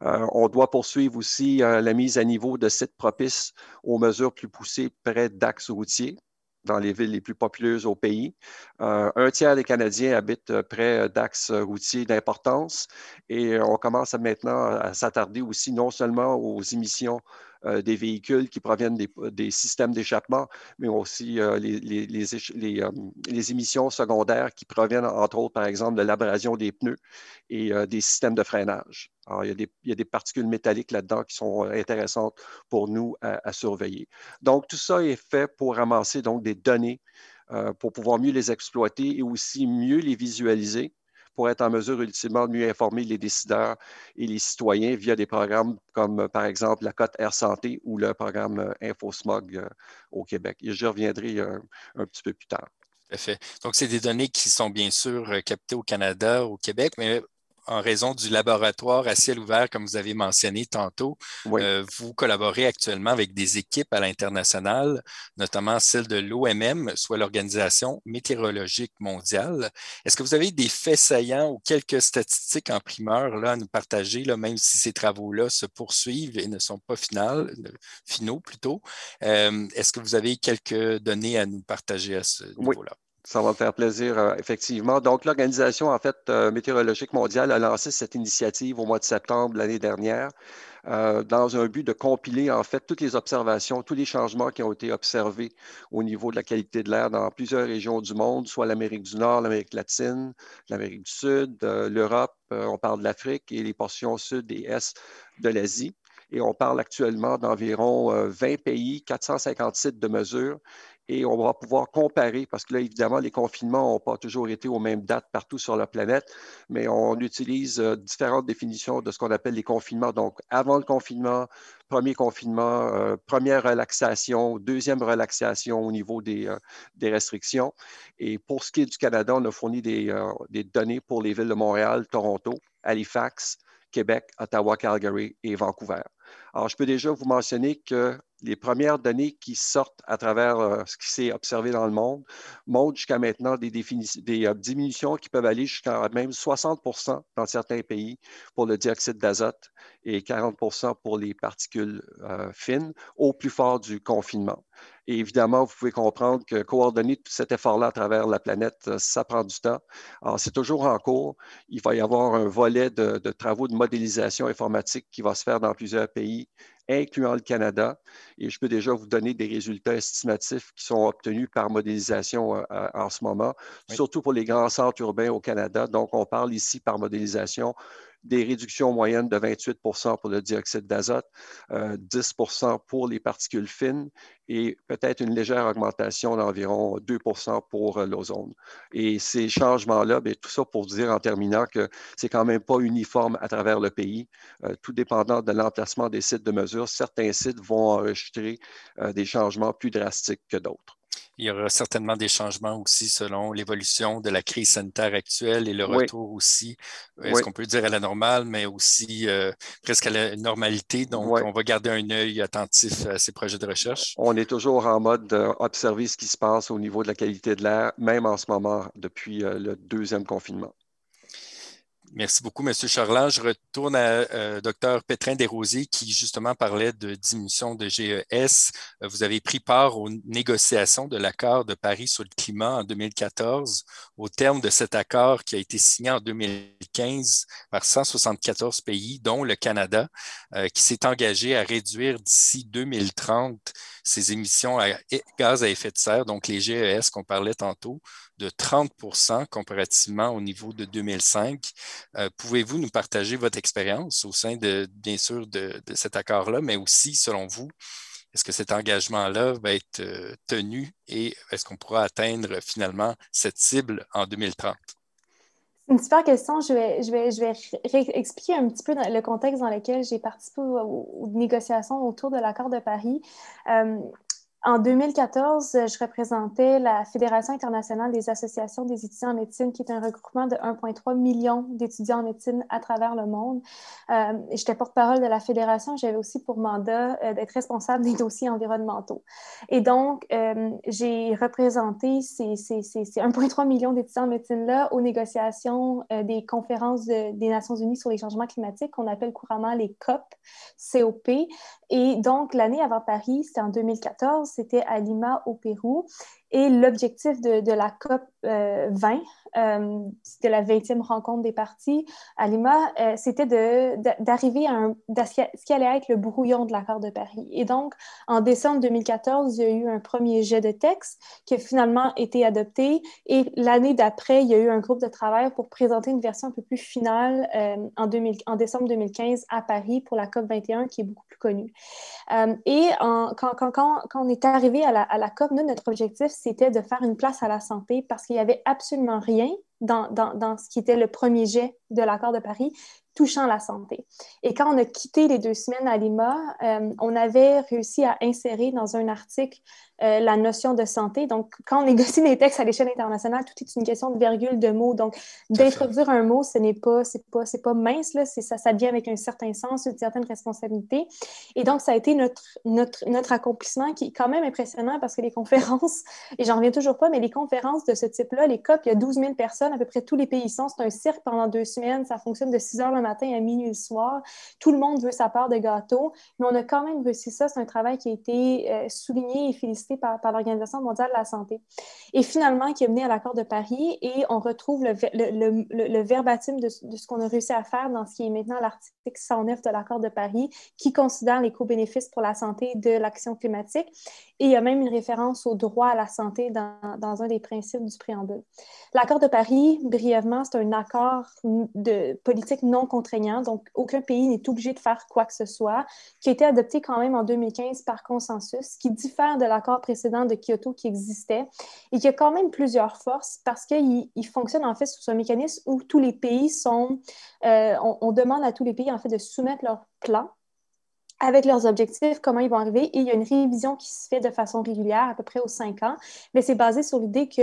S4: On doit poursuivre aussi la mise à niveau de sites propices aux mesures plus poussées près d'axes routiers dans les villes les plus populeuses au pays. Un tiers des Canadiens habitent près d'axes routiers d'importance et on commence maintenant à s'attarder aussi non seulement aux émissions des véhicules qui proviennent des systèmes d'échappement, mais aussi les émissions secondaires qui proviennent, entre autres, par exemple, de l'abrasion des pneus et des systèmes de freinage. Alors, il y a des particules métalliques là-dedans qui sont intéressantes pour nous à surveiller. Donc, tout ça est fait pour ramasser donc, des données pour pouvoir mieux les exploiter et aussi mieux les visualiser pour être en mesure ultimement de mieux informer les décideurs et les citoyens via des programmes comme, par exemple, la cote Air Santé ou le programme InfoSmog au Québec. Et je reviendrai un petit peu plus tard.
S1: Tout à fait. Donc, c'est des données qui sont bien sûr captées au Canada, au Québec, mais en raison du laboratoire à ciel ouvert, comme vous avez mentionné tantôt,
S4: oui.
S1: Vous collaborez actuellement avec des équipes à l'international, notamment celle de l'OMM, soit l'Organisation météorologique mondiale. Est-ce que vous avez des faits saillants ou quelques statistiques en primeur là, à nous partager, là, même si ces travaux-là se poursuivent et ne sont pas finaux plutôt? Est-ce que vous avez quelques données à nous partager à ce niveau-là?
S4: Ça va me faire plaisir, effectivement. Donc, l'Organisation, en fait, météorologique mondiale a lancé cette initiative au mois de septembre l'année dernière dans un but de compiler en fait toutes les observations, tous les changements qui ont été observés au niveau de la qualité de l'air dans plusieurs régions du monde, soit l'Amérique du Nord, l'Amérique latine, l'Amérique du Sud, l'Europe, on parle de l'Afrique et les portions sud et est de l'Asie. Et on parle actuellement d'environ 20 pays, 450 sites de mesure. Et on va pouvoir comparer, parce que là, évidemment, les confinements n'ont pas toujours été aux mêmes dates partout sur la planète, mais on utilise différentes définitions de ce qu'on appelle les confinements. Donc, avant le confinement, premier confinement, première relaxation, deuxième relaxation au niveau des restrictions. Et pour ce qui est du Canada, on a fourni des données pour les villes de Montréal, Toronto, Halifax, Québec, Ottawa, Calgary et Vancouver. Alors, je peux déjà vous mentionner que les premières données qui sortent à travers ce qui s'est observé dans le monde montrent jusqu'à maintenant des diminutions qui peuvent aller jusqu'à même 60 % dans certains pays pour le dioxyde d'azote et 40 % pour les particules fines au plus fort du confinement. Et évidemment, vous pouvez comprendre que coordonner tout cet effort-là à travers la planète, ça prend du temps. Alors, c'est toujours en cours. Il va y avoir un volet de travaux de modélisation informatique qui va se faire dans plusieurs pays, incluant le Canada. Et je peux déjà vous donner des résultats estimatifs qui sont obtenus par modélisation en ce moment, oui, surtout pour les grands centres urbains au Canada. Donc, on parle ici par modélisation des réductions moyennes de 28 % pour le dioxyde d'azote, 10 % pour les particules fines et peut-être une légère augmentation d'environ 2 % pour l'ozone. Et ces changements-là, bien, tout ça pour dire en terminant que c'est quand même pas uniforme à travers le pays. Tout dépendant de l'emplacement des sites de mesure, certains sites vont enregistrer des changements plus drastiques que d'autres.
S1: Il y aura certainement des changements aussi selon l'évolution de la crise sanitaire actuelle et le retour aussi, est-ce qu'on peut dire à la normale, mais aussi presque à la normalité. Donc, on va garder un œil attentif à ces projets de recherche.
S4: On est toujours en mode d'observer ce qui se passe au niveau de la qualité de l'air, même en ce moment, depuis le deuxième confinement.
S1: Merci beaucoup, M. Charland. Je retourne à Dr. Pétrin-Desrosiers qui, justement, parlait de diminution de GES. Vous avez pris part aux négociations de l'accord de Paris sur le climat en 2014. Au terme de cet accord qui a été signé en 2015 par 174 pays, dont le Canada, qui s'est engagé à réduire d'ici 2030 ses émissions à gaz à effet de serre, donc les GES qu'on parlait tantôt, de 30 % comparativement au niveau de 2005. Pouvez-vous nous partager votre expérience au sein bien sûr, de cet accord-là, mais aussi, selon vous, est-ce que cet engagement-là va être tenu et est-ce qu'on pourra atteindre finalement cette cible en 2030?
S3: C'est une super question. Je vais expliquer un petit peu le contexte dans lequel j'ai participé aux négociations autour de l'accord de Paris. En 2014, je représentais la Fédération internationale des associations des étudiants en médecine, qui est un regroupement de 1,3 million d'étudiants en médecine à travers le monde. J'étais porte-parole de la fédération. J'avais aussi pour mandat d'être responsable des dossiers environnementaux. Et donc, j'ai représenté ces 1,3 million d'étudiants en médecine-là aux négociations des conférences des Nations unies sur les changements climatiques, qu'on appelle couramment les COP, COP. Et donc, l'année avant Paris, c'était en 2014, c'était à Lima, au Pérou. Et l'objectif de la COP 20, c'était la 20e rencontre des parties à Lima, c'était d'arriver à ce qui allait être le brouillon de l'accord de Paris. Et donc, en décembre 2014, il y a eu un premier jet de texte qui a finalement été adopté. Et l'année d'après, il y a eu un groupe de travail pour présenter une version un peu plus finale en décembre 2015 à Paris pour la COP 21, qui est beaucoup plus connue. Quand on est arrivé à la COP, notre objectif, c'était de faire une place à la santé parce qu'il n'y avait absolument rien dans ce qui était le premier jet de l'accord de Paris touchant la santé. Et quand on a quitté les 2 semaines à Lima, on avait réussi à insérer dans un article la notion de santé. Donc, quand on négocie les textes à l'échelle internationale, tout est une question de virgule, de mots. Donc, d'introduire un mot, c'est pas mince, là, ça vient avec un certain sens, une certaine responsabilité. Et donc, ça a été notre accomplissement qui est quand même impressionnant parce que les conférences, et j'en reviens toujours pas, mais les conférences de ce type-là, les COP, il y a 12 000 personnes, à peu près tous les pays y sont. C'est un cirque pendant 2 semaines, ça fonctionne de 6 heures le matin à minuit le soir. Tout le monde veut sa part de gâteau, mais on a quand même réussi ça. C'est un travail qui a été souligné et félicité par l'Organisation mondiale de la santé. Et finalement, qui a mené à l'accord de Paris, et on retrouve le verbatim de ce qu'on a réussi à faire dans ce qui est maintenant l'article 109 de l'accord de Paris, qui considère les co-bénéfices pour la santé de l'action climatique. Et il y a même une référence au droit à la santé dans un des principes du préambule. L'accord de Paris, brièvement, c'est un accord de politique non contraignant, donc aucun pays n'est obligé de faire quoi que ce soit, qui a été adopté quand même en 2015 par consensus, qui diffère de l'accord précédent de Kyoto qui existait et qui a quand même plusieurs forces parce qu'il fonctionne en fait sous un mécanisme où tous les pays sont... on demande à tous les pays en fait de soumettre leur plan avec leurs objectifs, comment ils vont arriver. Et il y a une révision qui se fait de façon régulière, à peu près aux 5 ans. Mais c'est basé sur l'idée que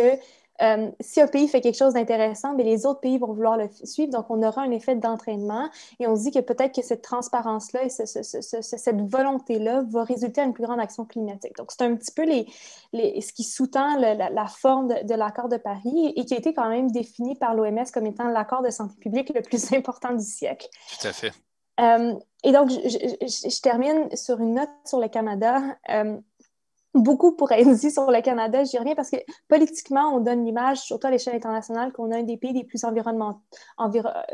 S3: si un pays fait quelque chose d'intéressant, bien, les autres pays vont vouloir le suivre. Donc, on aura un effet d'entraînement. Et on se dit que peut-être que cette transparence-là et cette volonté-là va résulter à une plus grande action climatique. Donc, c'est un petit peu ce qui sous-tend la forme de l'accord de Paris et qui a été quand même défini par l'OMS comme étant l'accord de santé publique le plus important du siècle.
S1: Tout à fait.
S3: Et donc, je termine sur une note sur le Canada. Beaucoup pourrait être dit sur le Canada, j'y reviens parce que politiquement, on donne l'image, surtout à l'échelle internationale, qu'on a un des pays les plus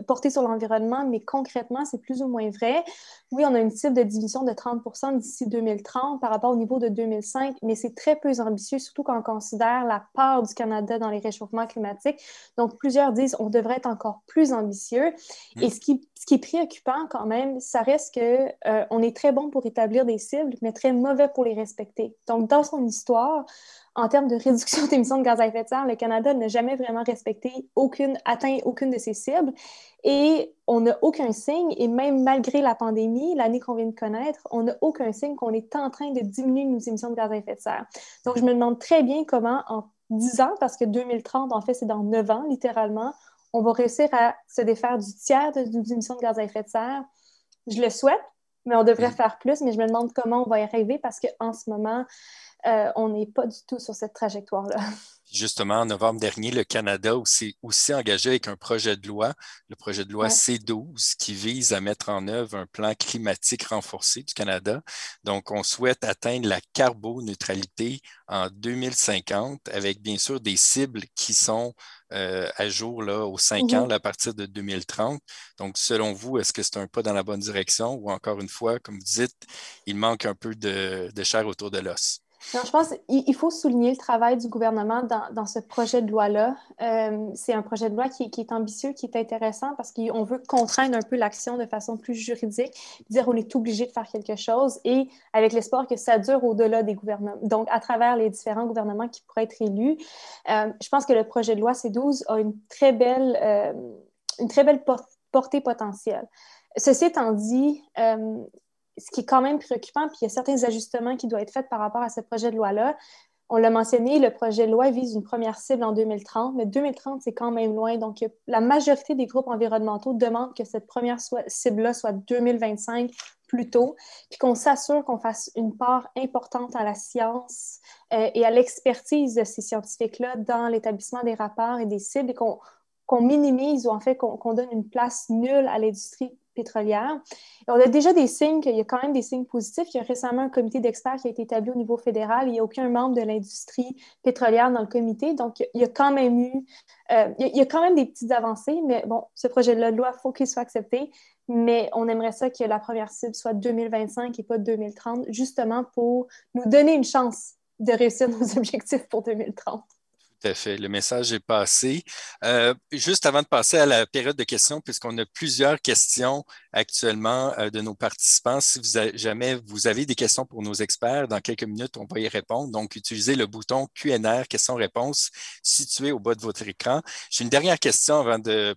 S3: portés sur l'environnement, mais concrètement, c'est plus ou moins vrai. Oui, on a une cible de diminution de 30% d'ici 2030 par rapport au niveau de 2005, mais c'est très peu ambitieux, surtout quand on considère la part du Canada dans les réchauffements climatiques. Donc, plusieurs disent qu'on devrait être encore plus ambitieux. Et ce qui est préoccupant quand même, ça reste qu'on est très bon pour établir des cibles, mais très mauvais pour les respecter. Donc, dans son histoire, en termes de réduction d'émissions de gaz à effet de serre, le Canada n'a jamais vraiment atteint aucune de ses cibles. Et on n'a aucun signe, et même malgré la pandémie, l'année qu'on vient de connaître, on n'a aucun signe qu'on est en train de diminuer nos émissions de gaz à effet de serre. Donc, je me demande très bien comment, en 10 ans, parce que 2030, en fait, c'est dans 9 ans, littéralement, on va réussir à se défaire du tiers de nos émissions de gaz à effet de serre. Je le souhaite, mais on devrait faire plus, mais je me demande comment on va y arriver parce qu'en ce moment, on n'est pas du tout sur cette trajectoire-là.
S1: Justement, en novembre dernier, le Canada s'est aussi engagé avec un projet de loi, le projet de loi C12, qui vise à mettre en œuvre un plan climatique renforcé du Canada. Donc, on souhaite atteindre la carboneutralité en 2050 avec bien sûr des cibles qui sont à jour là, aux 5 ans là, à partir de 2030. Donc, selon vous, est-ce que c'est un pas dans la bonne direction ou encore une fois, comme vous dites, il manque un peu de chair autour de l'os?
S3: Non, je pense qu'il faut souligner le travail du gouvernement dans ce projet de loi-là. C'est un projet de loi qui est ambitieux, qui est intéressant parce qu'on veut contraindre un peu l'action de façon plus juridique, dire on est obligé de faire quelque chose et avec l'espoir que ça dure au-delà des gouvernements. Donc, à travers les différents gouvernements qui pourraient être élus, je pense que le projet de loi C12 a une très belle portée potentielle. Ceci étant dit, ce qui est quand même préoccupant, puis il y a certains ajustements qui doivent être faits par rapport à ce projet de loi-là. On l'a mentionné, le projet de loi vise une première cible en 2030, mais 2030, c'est quand même loin. Donc, la majorité des groupes environnementaux demandent que cette première cible-là soit 2025 plus tôt, puis qu'on s'assure qu'on fasse une part importante à la science et à l'expertise de ces scientifiques-là dans l'établissement des rapports et des cibles et qu'on minimise ou en fait qu'on donne une place nulle à l'industrie pétrolière. Et on a déjà des signes qu'il y a quand même des signes positifs. Il y a récemment un comité d'experts qui a été établi au niveau fédéral. Il n'y a aucun membre de l'industrie pétrolière dans le comité. Donc, il y a quand même il y a quand même des petites avancées, mais bon, ce projet de loi, il faut qu'il soit accepté. Mais on aimerait ça que la première cible soit 2025 et pas 2030, justement pour nous donner une chance de réussir nos objectifs pour 2030.
S1: Tout à fait. Le message est passé. Juste avant de passer à la période de questions, puisqu'on a plusieurs questions actuellement de nos participants, si jamais vous avez des questions pour nos experts, dans quelques minutes, on va y répondre. Donc, utilisez le bouton Q&R, questions-réponses, situé au bas de votre écran. J'ai une dernière question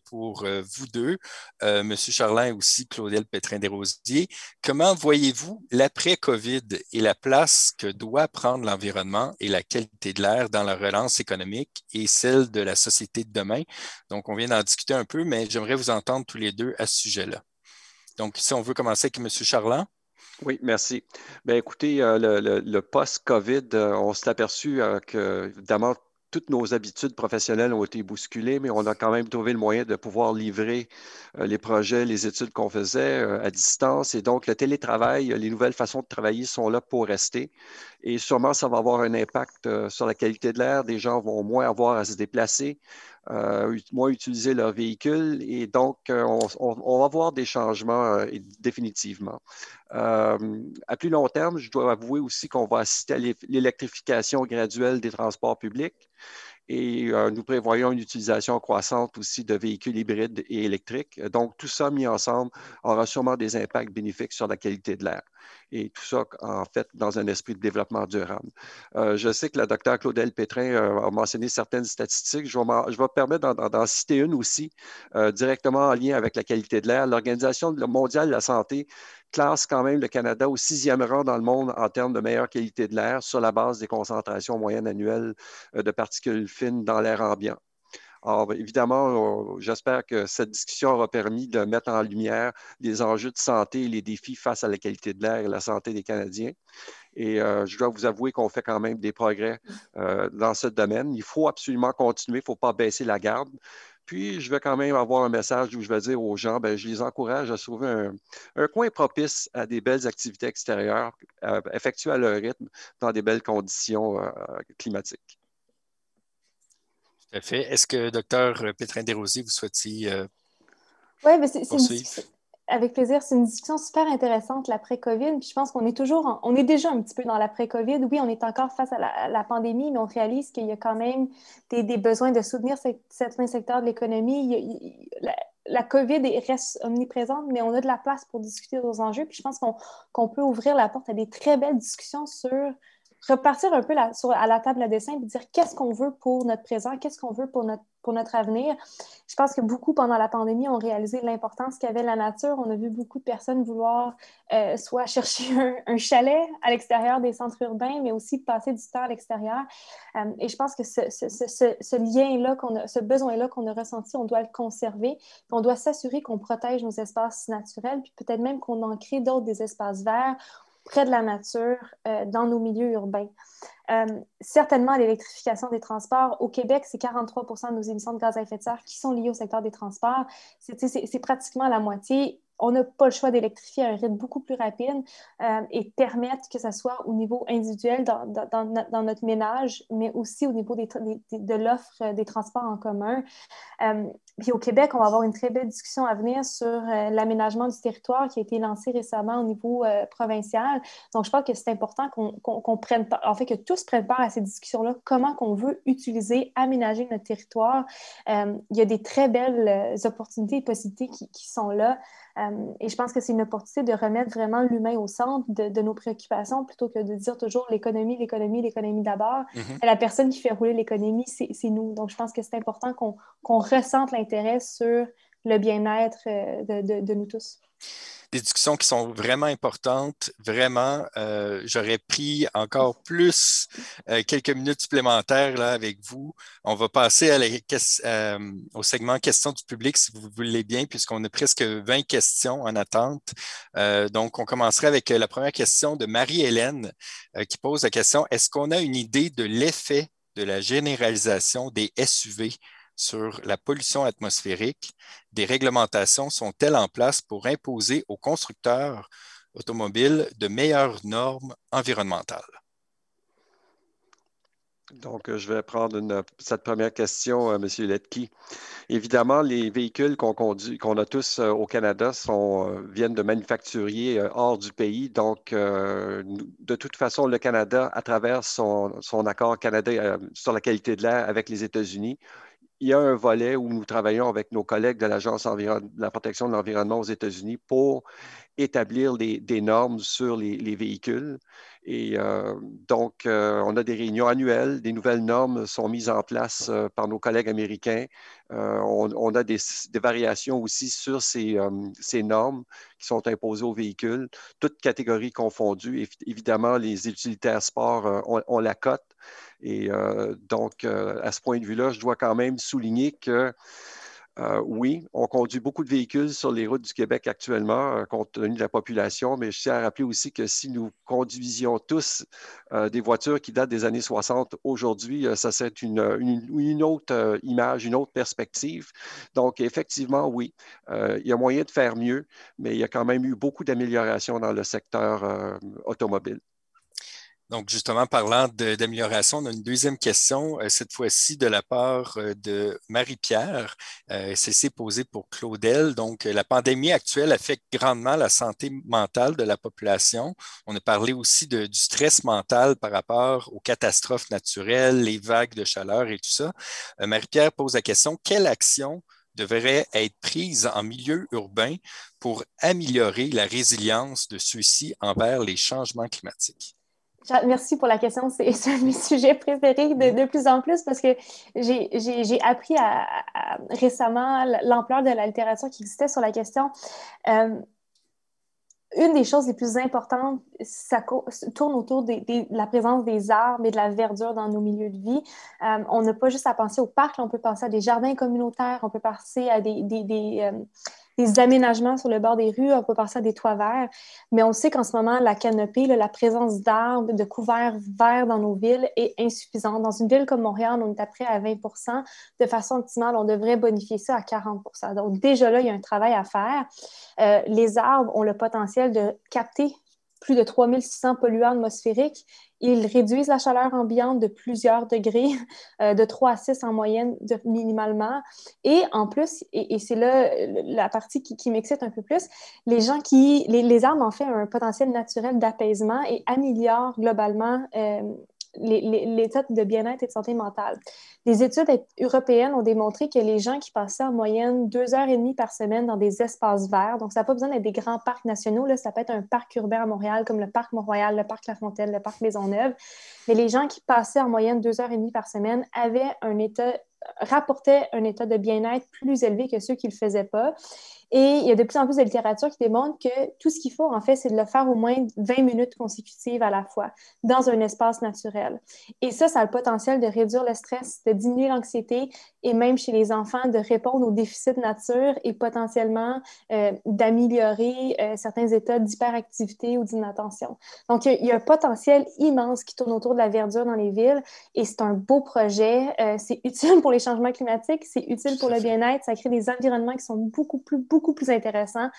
S1: pour vous deux, M. Charlin et aussi Claudel Pétrin-Desrosiers. Comment voyez-vous l'après-COVID et la place que doit prendre l'environnement et la qualité de l'air dans la relance économique et celle de la société de demain? Donc, on vient d'en discuter un peu, mais j'aimerais vous entendre tous les deux à ce sujet-là. Donc, si on veut commencer avec M. Charland.
S4: Oui, merci. Bien, écoutez, le post-COVID, on s'est aperçu que, évidemment, toutes nos habitudes professionnelles ont été bousculées, mais on a quand même trouvé le moyen de pouvoir livrer les projets, les études qu'on faisait à distance. Et donc, le télétravail, les nouvelles façons de travailler sont là pour rester. Et sûrement, ça va avoir un impact sur la qualité de l'air. Des gens vont moins avoir à se déplacer, moins utiliser leur véhicule. Et donc, on va voir des changements définitivement. À plus long terme, je dois avouer aussi qu'on va assister à l'électrification graduelle des transports publics et nous prévoyons une utilisation croissante aussi de véhicules hybrides et électriques. Donc, tout ça mis ensemble aura sûrement des impacts bénéfiques sur la qualité de l'air. Et tout ça, en fait, dans un esprit de développement durable. Je sais que la docteure Claudel Pétrin a mentionné certaines statistiques. Je vais me permettre d'en citer une aussi, directement en lien avec la qualité de l'air. L'Organisation mondiale de la santé classe quand même le Canada au 6e rang dans le monde en termes de meilleure qualité de l'air sur la base des concentrations moyennes annuelles de particules fines dans l'air ambiant. Alors, évidemment, j'espère que cette discussion aura permis de mettre en lumière les enjeux de santé et les défis face à la qualité de l'air et la santé des Canadiens. Et je dois vous avouer qu'on fait quand même des progrès dans ce domaine. Il faut absolument continuer, il ne faut pas baisser la garde. Puis, je vais quand même avoir un message où je vais dire aux gens, ben, je les encourage à trouver un coin propice à des belles activités extérieures effectuées à leur rythme dans des belles conditions climatiques.
S1: Tout à fait. Est-ce que Dr Pétrin-Desrosiers, vous souhaitiez
S3: Oui, mais c'est une
S1: poursuivre?
S3: discussion. Avec plaisir, c'est une discussion super intéressante, l'après-COVID. Puis je pense qu'on est on est déjà un petit peu dans l'après-COVID. Oui, on est encore face à la pandémie, mais on réalise qu'il y a quand même des besoins de soutenir certains secteurs de l'économie. La COVID reste omniprésente, mais on a de la place pour discuter de nos enjeux. Puis je pense qu'on peut ouvrir la porte à des très belles discussions sur repartir un peu à la table à dessin et dire qu'est-ce qu'on veut pour notre présent, qu'est-ce qu'on veut pour notre avenir. Je pense que beaucoup, pendant la pandémie, ont réalisé l'importance qu'avait la nature. On a vu beaucoup de personnes vouloir soit chercher un chalet à l'extérieur des centres urbains, mais aussi passer du temps à l'extérieur. Et je pense que ce lien-là, ce besoin-là qu'on a ressenti, on doit le conserver. On doit s'assurer qu'on protège nos espaces naturels, puis peut-être même qu'on en crée d'autres, des espaces verts, près de la nature, dans nos milieux urbains. Certainement, l'électrification des transports. Au Québec, c'est 43 de nos émissions de gaz à effet de serre qui sont liées au secteur des transports. C'est pratiquement la moitié. On n'a pas le choix d'électrifier à un rythme beaucoup plus rapide et permettre que ce soit au niveau individuel dans notre ménage, mais aussi au niveau de l'offre des transports en commun. Puis au Québec, on va avoir une très belle discussion à venir sur l'aménagement du territoire qui a été lancé récemment au niveau provincial. Donc, je pense que c'est important qu'on prenne part, en fait, que tous prennent part à ces discussions-là, comment qu'on veut utiliser, aménager notre territoire. Il y a des très belles opportunités et possibilités qui sont là. Et je pense que c'est une opportunité de remettre vraiment l'humain au centre de nos préoccupations plutôt que de dire toujours l'économie, l'économie, l'économie d'abord.
S1: Mm-hmm.
S3: La personne qui fait rouler l'économie, c'est nous. Donc, je pense que c'est important qu'on ressente l'intérêt sur le bien-être de nous tous.
S1: Des discussions qui sont vraiment importantes. Vraiment, j'aurais pris encore plus quelques minutes supplémentaires là, avec vous. On va passer au segment questions du public, si vous voulez bien, puisqu'on a presque 20 questions en attente. Donc, on commencerait avec la première question de Marie-Hélène qui pose la question, est-ce qu'on a une idée de l'effet de la généralisation des SUV sur la pollution atmosphérique? Des réglementations sont-elles en place pour imposer aux constructeurs automobiles de meilleures normes environnementales?
S4: Donc, je vais prendre cette première question, M. Letke. Évidemment, les véhicules qu'on conduit, qu'on a tous au Canada viennent de manufacturiers hors du pays. Donc, de toute façon, le Canada, à travers son accord Canada sur la qualité de l'air avec les États-Unis, il y a un volet où nous travaillons avec nos collègues de l'Agence de la protection de l'environnement aux États-Unis pour établir des normes sur les véhicules. Et donc, on a des réunions annuelles, des nouvelles normes sont mises en place par nos collègues américains. On a des variations aussi sur ces normes qui sont imposées aux véhicules, toutes catégories confondues. Évidemment, les utilitaires sport ont la cote. Et donc, à ce point de vue-là, je dois quand même souligner que Oui, on conduit beaucoup de véhicules sur les routes du Québec actuellement, compte tenu de la population, mais je tiens à rappeler aussi que si nous conduisions tous des voitures qui datent des années 60 aujourd'hui, ça serait une autre image, une autre perspective. Donc, effectivement, oui, il y a moyen de faire mieux, mais il y a quand même eu beaucoup d'améliorations dans le secteur automobile.
S1: Donc, justement, parlant d'amélioration, on a une deuxième question, cette fois-ci de la part de Marie-Pierre. C'est posé pour Claudel. Donc, la pandémie actuelle affecte grandement la santé mentale de la population. On a parlé aussi du stress mental par rapport aux catastrophes naturelles, les vagues de chaleur et tout ça. Marie-Pierre pose la question, quelle action devrait être prise en milieu urbain pour améliorer la résilience de ceux-ci envers les changements climatiques?
S3: Merci pour la question. C'est un de mes sujets préférés de plus en plus parce que j'ai appris récemment l'ampleur de la littérature qui existait sur la question. Une des choses les plus importantes, ça tourne autour de la présence des arbres et de la verdure dans nos milieux de vie. On n'a pas juste à penser au parc, on peut penser à des jardins communautaires, on peut penser à des aménagements sur le bord des rues, on peut penser à des toits verts, mais on sait qu'en ce moment, la canopée, la présence d'arbres, de couverts verts dans nos villes est insuffisante. Dans une ville comme Montréal, on est à près à 20 %. De façon optimale, on devrait bonifier ça à 40 %. Donc déjà là, il y a un travail à faire. Les arbres ont le potentiel de capter plus de 3600 polluants atmosphériques. Ils réduisent la chaleur ambiante de plusieurs degrés, de 3 à 6 en moyenne minimalement. Et en plus, et c'est là la partie qui m'excite un peu plus, les arbres en fait un potentiel naturel d'apaisement et améliorent globalement l'état de bien-être et de santé mentale. Des études européennes ont démontré que les gens qui passaient en moyenne 2 heures et demie par semaine dans des espaces verts, donc ça n'a pas besoin d'être des grands parcs nationaux, là, ça peut être un parc urbain à Montréal comme le parc Mont-Royal, le parc La Fontaine, le parc Maisonneuve, mais les gens qui passaient en moyenne 2 heures et demie par semaine rapportaient un état de bien-être plus élevé que ceux qui ne le faisaient pas. Et il y a de plus en plus de littérature qui démontre que tout ce qu'il faut, en fait, c'est de le faire au moins 20 minutes consécutives à la fois dans un espace naturel. Et ça a le potentiel de réduire le stress, de diminuer l'anxiété et même chez les enfants, de répondre aux déficits de nature et potentiellement d'améliorer certains états d'hyperactivité ou d'inattention. Donc, il y a un potentiel immense qui tourne autour de la verdure dans les villes et c'est un beau projet. C'est utile pour les changements climatiques, c'est utile pour le bien-être, ça crée des environnements qui sont beaucoup plus intéressants.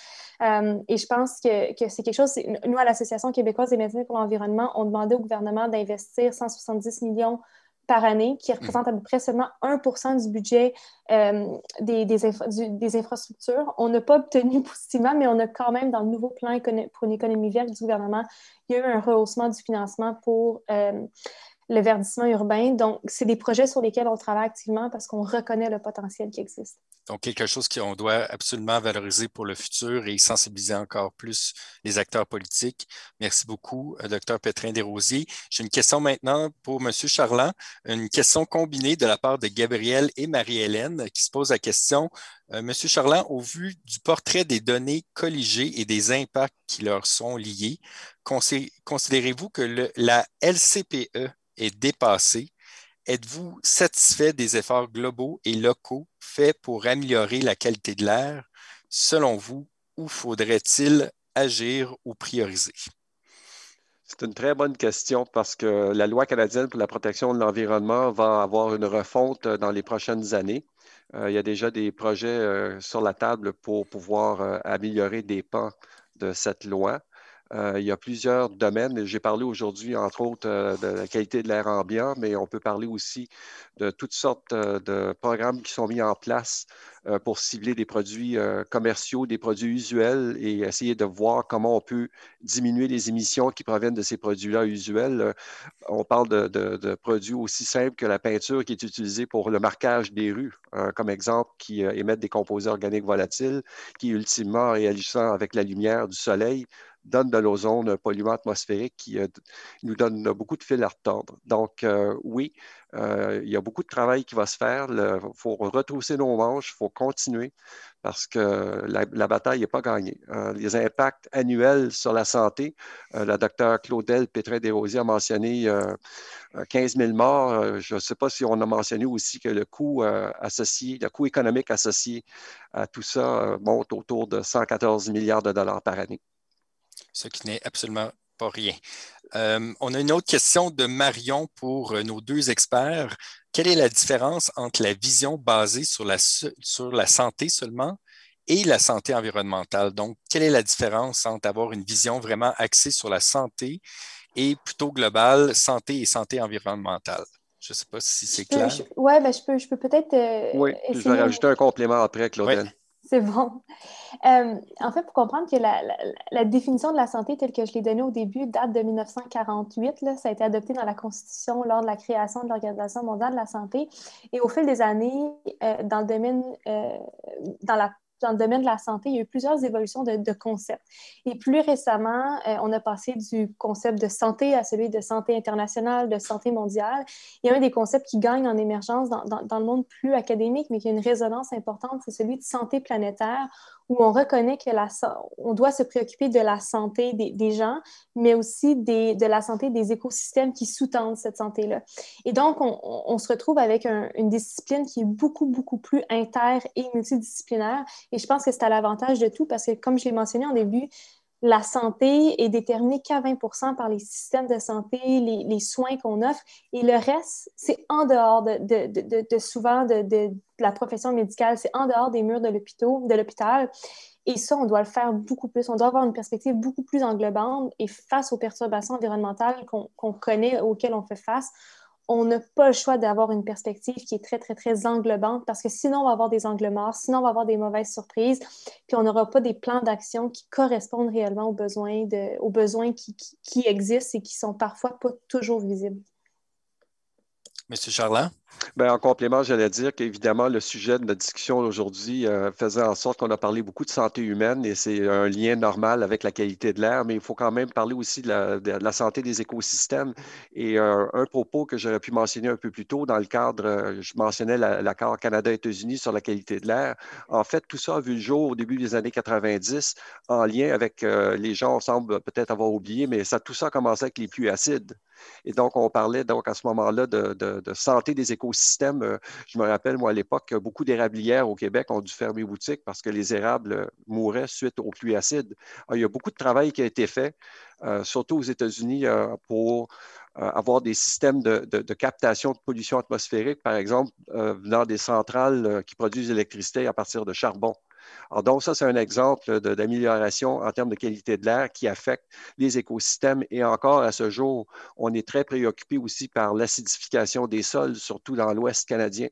S3: Et je pense que c'est quelque chose, nous, à l'Association québécoise des médecins pour l'environnement, on demandait au gouvernement d'investir 170 millions par année, qui représente à peu près seulement 1 % du budget des infrastructures. On n'a pas obtenu positivement, mais on a quand même, dans le nouveau plan pour une économie verte du gouvernement, il y a eu un rehaussement du financement pour le verdissement urbain. Donc, c'est des projets sur lesquels on travaille activement parce qu'on reconnaît le potentiel qui existe.
S1: Donc, quelque chose qu'on doit absolument valoriser pour le futur et sensibiliser encore plus les acteurs politiques. Merci beaucoup, Dr. Pétrin-Desrosiers. J'ai une question maintenant pour M. Charland, une question combinée de la part de Gabrielle et Marie-Hélène qui se pose la question. M. Charland, au vu du portrait des données colligées et des impacts qui leur sont liés, considérez-vous que la LCPE est dépassée? Êtes-vous satisfait des efforts globaux et locaux faits pour améliorer la qualité de l'air? Selon vous, où faudrait-il agir ou prioriser?
S4: C'est une très bonne question parce que la loi canadienne pour la protection de l'environnement va avoir une refonte dans les prochaines années. Il y a déjà des projets sur la table pour pouvoir améliorer des pans de cette loi. Il y a plusieurs domaines. J'ai parlé aujourd'hui, entre autres, de la qualité de l'air ambiant, mais on peut parler aussi de toutes sortes de programmes qui sont mis en place pour cibler des produits commerciaux, des produits usuels et essayer de voir comment on peut diminuer les émissions qui proviennent de ces produits-là usuels. On parle de produits aussi simples que la peinture qui est utilisée pour le marquage des rues, comme exemple, qui émettent des composés organiques volatiles, qui ultimement, réagissant avec la lumière du soleil, donne de l'ozone, un polluant atmosphérique qui nous donne beaucoup de fil à retordre. Donc, oui, il y a beaucoup de travail qui va se faire. Il faut retrousser nos manches, il faut continuer parce que la bataille n'est pas gagnée. Les impacts annuels sur la santé, la docteure Claudel Pétrin-Desrosiers a mentionné 15 000 morts. Je ne sais pas si on a mentionné aussi que le coût associé, le coût économique associé à tout ça monte autour de 114 milliards de dollars par année.
S1: Ce qui n'est absolument pas rien. On a une autre question de Marion pour nos deux experts. Quelle est la différence entre la vision basée sur la santé seulement et la santé environnementale? Donc, quelle est la différence entre avoir une vision vraiment axée sur la santé et plutôt globale, santé et santé environnementale? Je ne sais pas si c'est clair.
S3: Oui, ben, je peux peut-être
S4: oui,
S3: essayer.
S4: Je vais rajouter un complément après, Claudel.
S1: Oui.
S3: C'est bon. En fait, pour comprendre que la définition de la santé telle que je l'ai donnée au début date de 1948, là, ça a été adopté dans la Constitution lors de la création de l'Organisation mondiale de la santé. Et au fil des années, dans le domaine de la santé, il y a eu plusieurs évolutions de concepts. Et plus récemment, on a passé du concept de santé à celui de santé internationale, de santé mondiale. Il y a un des concepts qui gagne en émergence dans le monde plus académique, mais qui a une résonance importante, c'est celui de santé planétaire, où on reconnaît que on doit se préoccuper de la santé des gens, mais aussi de la santé des écosystèmes qui sous-tendent cette santé-là. Et donc, on se retrouve avec une discipline qui est beaucoup, beaucoup plus inter- et multidisciplinaire. Et je pense que c'est à l'avantage de tout parce que, comme je l'ai mentionné en début, la santé est déterminée qu'à 20% par les systèmes de santé, les soins qu'on offre, et le reste, c'est en dehors souvent de la profession médicale, c'est en dehors des murs de l'hôpital. Et ça, on doit le faire beaucoup plus. On doit avoir une perspective beaucoup plus englobante et face aux perturbations environnementales qu'on connaît, auxquelles on fait face, on n'a pas le choix d'avoir une perspective qui est très, très, très englobante parce que sinon, on va avoir des angles morts, sinon, on va avoir des mauvaises surprises, puis on n'aura pas des plans d'action qui correspondent réellement aux besoins qui existent et qui sont parfois pas toujours visibles.
S1: Monsieur Charland?
S4: Bien, en complément, j'allais dire qu'évidemment, le sujet de notre discussion aujourd'hui faisait en sorte qu'on a parlé beaucoup de santé humaine et c'est un lien normal avec la qualité de l'air, mais il faut quand même parler aussi de la santé des écosystèmes. Et un propos que j'aurais pu mentionner un peu plus tôt dans le cadre, je mentionnais l'accord Canada-États-Unis sur la qualité de l'air. En fait, tout ça a vu le jour au début des années 90 en lien avec, les gens, on semble peut-être avoir oublié, mais tout ça a commencé avec les pluies acides. Et donc, on parlait donc à ce moment-là de santé des écosystèmes. Je me rappelle, moi, à l'époque, beaucoup d'érablières au Québec ont dû fermer boutique parce que les érables mouraient suite aux pluies acides. Alors, il y a beaucoup de travail qui a été fait, surtout aux États-Unis, pour avoir des systèmes de captation de pollution atmosphérique, par exemple, venant des centrales qui produisent l'électricité à partir de charbon. Alors donc, ça, c'est un exemple d'amélioration en termes de qualité de l'air qui affecte les écosystèmes. Et encore à ce jour, on est très préoccupé aussi par l'acidification des sols, surtout dans l'Ouest canadien,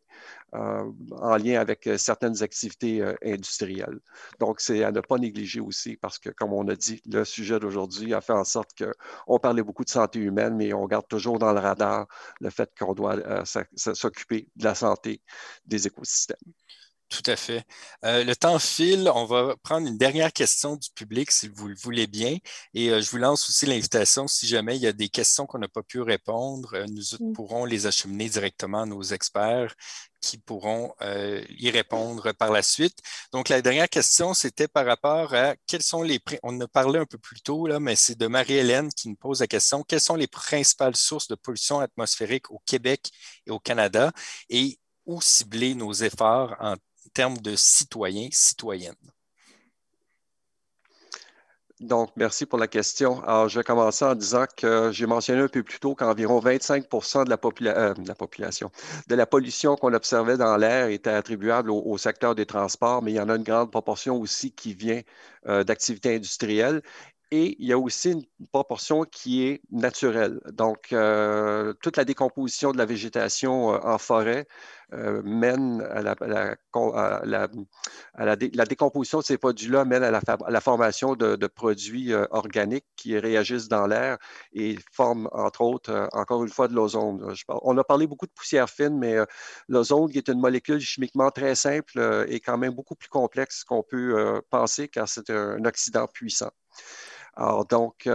S4: en lien avec certaines activités industrielles. Donc, c'est à ne pas négliger aussi parce que, comme on a dit, le sujet d'aujourd'hui a fait en sorte qu'on parlait beaucoup de santé humaine, mais on garde toujours dans le radar le fait qu'on doit s'occuper de la santé des écosystèmes.
S1: Tout à fait. Le temps file. On va prendre une dernière question du public, si vous le voulez bien. Et je vous lance aussi l'invitation, si jamais il y a des questions qu'on n'a pas pu répondre, nous pourrons les acheminer directement à nos experts qui pourront y répondre par la suite. Donc, la dernière question, c'était par rapport à quels sont on en a parlé un peu plus tôt, là, mais c'est de Marie-Hélène qui nous pose la question. Quelles sont les principales sources de pollution atmosphérique au Québec et au Canada et où cibler nos efforts en termes de citoyens, citoyennes?
S4: Donc, merci pour la question. Alors, je vais commencer en disant que j'ai mentionné un peu plus tôt qu'environ 25 de la population, de la pollution qu'on observait dans l'air était attribuable au secteur des transports, mais il y en a une grande proportion aussi qui vient d'activités industrielles. Et il y a aussi une proportion qui est naturelle. Donc, toute la décomposition de la végétation en forêt mène à la décomposition de ces produits-là, mène à la formation de produits organiques qui réagissent dans l'air et forment, entre autres, encore une fois, de l'ozone. On a parlé beaucoup de poussière fine, mais l'ozone, qui est une molécule chimiquement très simple, est quand même beaucoup plus complexe qu'on peut penser car c'est un oxydant puissant. Alors donc,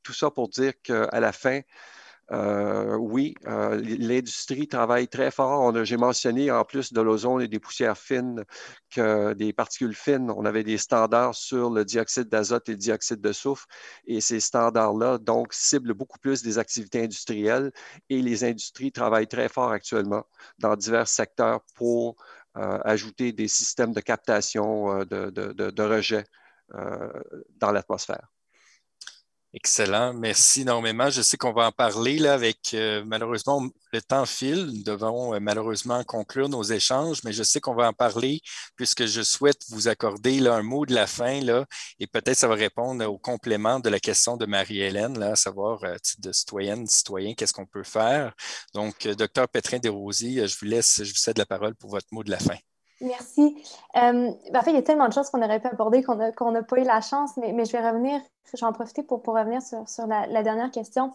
S4: tout ça pour dire qu'à la fin, oui, l'industrie travaille très fort. J'ai mentionné, en plus de l'ozone et des poussières fines, que des particules fines, on avait des standards sur le dioxyde d'azote et le dioxyde de soufre. Et ces standards-là, donc, ciblent beaucoup plus des activités industrielles. Et les industries travaillent très fort actuellement dans divers secteurs pour ajouter des systèmes de captation de rejets dans l'atmosphère.
S1: Excellent, merci énormément. Je sais qu'on va en parler là, avec malheureusement le temps file. Nous devons malheureusement conclure nos échanges, mais je sais qu'on va en parler puisque je souhaite vous accorder là, un mot de la fin là, et peut-être ça va répondre au complément de la question de Marie-Hélène, là, à savoir titre de citoyenne, citoyen, qu'est-ce qu'on peut faire. Donc, docteur Pétrin-Desrosiers, je vous cède la parole pour votre mot de la fin.
S3: Merci. En fait, il y a tellement de choses qu'on aurait pu aborder qu'on n'a pas eu la chance, mais je vais revenir, je vais en profiter pour revenir sur la dernière question.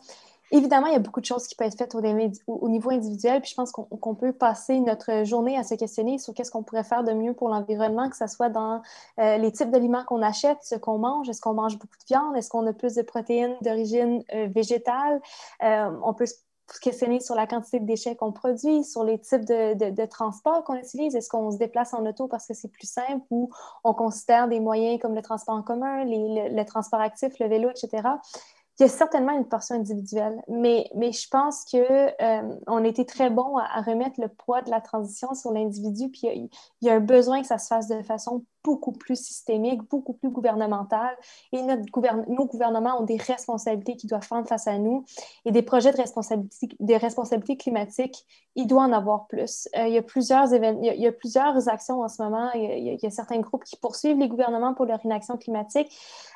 S3: Évidemment, il y a beaucoup de choses qui peuvent être faites au niveau individuel, puis je pense qu'on peut passer notre journée à se questionner sur qu'est-ce qu'on pourrait faire de mieux pour l'environnement, que ce soit dans les types d'aliments qu'on achète, ce qu'on mange, est-ce qu'on mange beaucoup de viande, est-ce qu'on a plus de protéines d'origine végétale, on peut se questionner sur la quantité de déchets qu'on produit, sur les types de transports qu'on utilise. Est-ce qu'on se déplace en auto parce que c'est plus simple ou on considère des moyens comme le transport en commun, le transport actif, le vélo, etc. Il y a certainement une portion individuelle, mais je pense qu'on a été très bon à remettre le poids de la transition sur l'individu, puis il y a un besoin que ça se fasse de façon beaucoup plus systémique, beaucoup plus gouvernementale, et nos gouvernements ont des responsabilités qui doivent prendre face à nous, et des projets de responsabilité climatique, il doit en avoir plus. Il y a plusieurs actions en ce moment, il y a certains groupes qui poursuivent les gouvernements pour leur inaction climatique.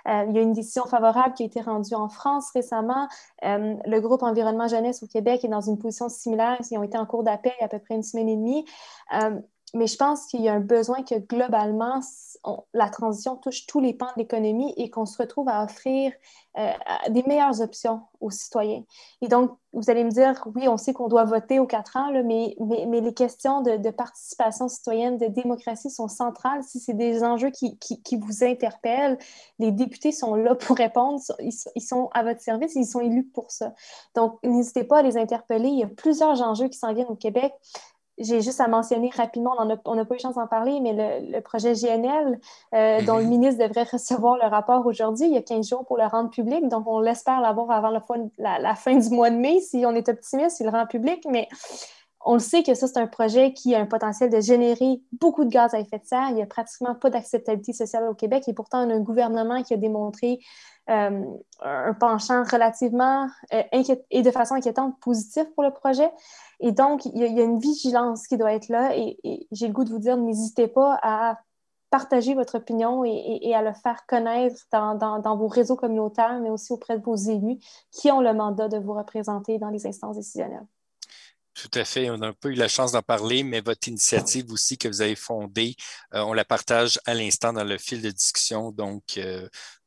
S3: Il y a une décision favorable qui a été rendue en France récemment. Le groupe Environnement Jeunesse au Québec est dans une position similaire. Ils ont été en cours d'appel il y a à peu près une semaine et demie. Mais je pense qu'il y a un besoin que globalement, la transition touche tous les pans de l'économie et qu'on se retrouve à offrir des meilleures options aux citoyens. Et donc, vous allez me dire, oui, on sait qu'on doit voter aux 4 ans, là, mais les questions de participation citoyenne, de démocratie sont centrales. Si c'est des enjeux qui vous interpellent, les députés sont là pour répondre. Ils sont à votre service et ils sont élus pour ça. Donc, n'hésitez pas à les interpeller. Il y a plusieurs enjeux qui s'en viennent au Québec. J'ai juste à mentionner rapidement, on n'a pas eu chance d'en parler, mais le projet GNL, dont le ministre devrait recevoir le rapport aujourd'hui, il y a 15 jours pour le rendre public, donc on l'espère l'avoir avant la fin du mois de mai, si on est optimiste, il le rend public, mais on le sait que ça, c'est un projet qui a un potentiel de générer beaucoup de gaz à effet de serre. Il n'y a pratiquement pas d'acceptabilité sociale au Québec et pourtant, on a un gouvernement qui a démontré un penchant relativement et de façon inquiétante positif pour le projet. Et donc, il y a une vigilance qui doit être là et j'ai le goût de vous dire, n'hésitez pas à partager votre opinion et à le faire connaître dans vos réseaux communautaires, mais aussi auprès de vos élus qui ont le mandat de vous représenter dans les instances décisionnelles.
S1: Tout à fait. On n'a pas eu la chance d'en parler, mais votre initiative aussi que vous avez fondée, on la partage à l'instant dans le fil de discussion. Donc,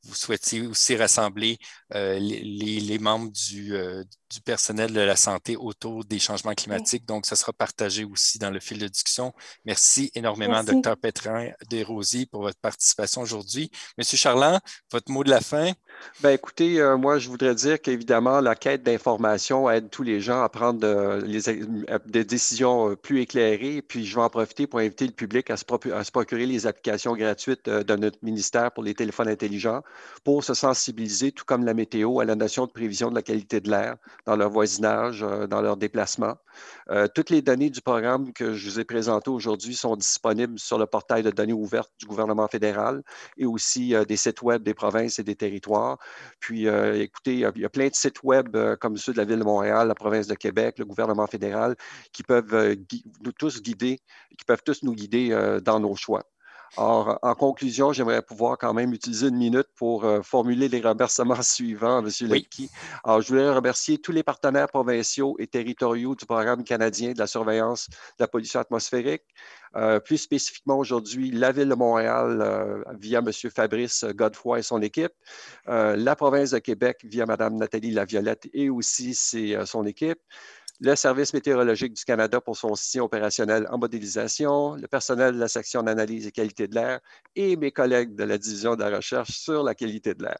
S1: vous souhaitiez aussi rassembler les membres du personnel de la santé autour des changements climatiques. Donc, ça sera partagé aussi dans le fil de discussion. Merci énormément, Dr. Pétrin-Desrosiers, pour votre participation aujourd'hui. Monsieur Charland, votre mot de la fin?
S4: Bien, écoutez, moi, je voudrais dire qu'évidemment, la quête d'information aide tous les gens à prendre des décisions plus éclairées. Puis, je vais en profiter pour inviter le public à se procurer les applications gratuites de notre ministère pour les téléphones intelligents pour se sensibiliser, tout comme la météo, à la notion de prévision de la qualité de l'air dans leur voisinage, dans leurs déplacements. Toutes les données du programme que je vous ai présenté aujourd'hui sont disponibles sur le portail de données ouvertes du gouvernement fédéral et aussi des sites web des provinces et des territoires. Puis, écoutez, il y a plein de sites web comme ceux de la Ville de Montréal, la province de Québec, le gouvernement fédéral, qui peuvent qui peuvent tous nous guider dans nos choix. Or, en conclusion, j'aimerais pouvoir quand même utiliser une minute pour formuler les remerciements suivants, M. Ledtke. Alors, je voudrais remercier tous les partenaires provinciaux et territoriaux du programme canadien de la surveillance de la pollution atmosphérique. Plus spécifiquement aujourd'hui, la Ville de Montréal via M. Fabrice Godefroy et son équipe, la province de Québec via Mme Nathalie Laviolette et aussi son équipe, le Service météorologique du Canada pour son soutien opérationnel en modélisation, le personnel de la section d'analyse et qualité de l'air et mes collègues de la division de la recherche sur la qualité de l'air.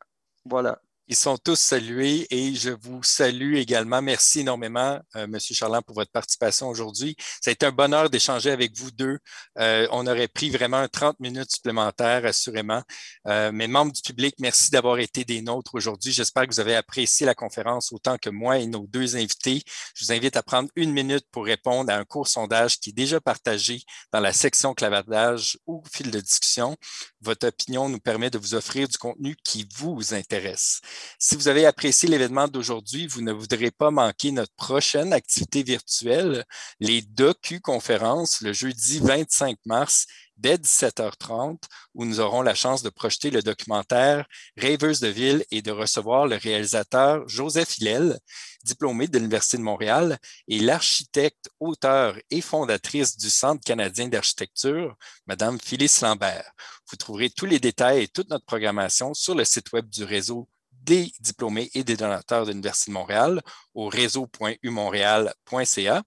S4: Voilà.
S1: Ils sont tous salués et je vous salue également. Merci énormément, M. Charland, pour votre participation aujourd'hui. Ça a été un bonheur d'échanger avec vous deux. On aurait pris vraiment 30 minutes supplémentaires, assurément. Mais membres du public, merci d'avoir été des nôtres aujourd'hui. J'espère que vous avez apprécié la conférence autant que moi et nos deux invités. Je vous invite à prendre 1 minute pour répondre à un court sondage qui est déjà partagé dans la section clavardage ou fil de discussion. Votre opinion nous permet de vous offrir du contenu qui vous intéresse. Si vous avez apprécié l'événement d'aujourd'hui, vous ne voudrez pas manquer notre prochaine activité virtuelle, les docu-conférences, le jeudi 25 mars dès 17h30, où nous aurons la chance de projeter le documentaire Rêveuse de ville et de recevoir le réalisateur Joseph Hillel, diplômé de l'Université de Montréal, et l'architecte, auteure et fondatrice du Centre canadien d'architecture, Mme Phyllis Lambert. Vous trouverez tous les détails et toute notre programmation sur le site web du réseau des diplômés et des donateurs de l'Université de Montréal au réseau.umontréal.ca.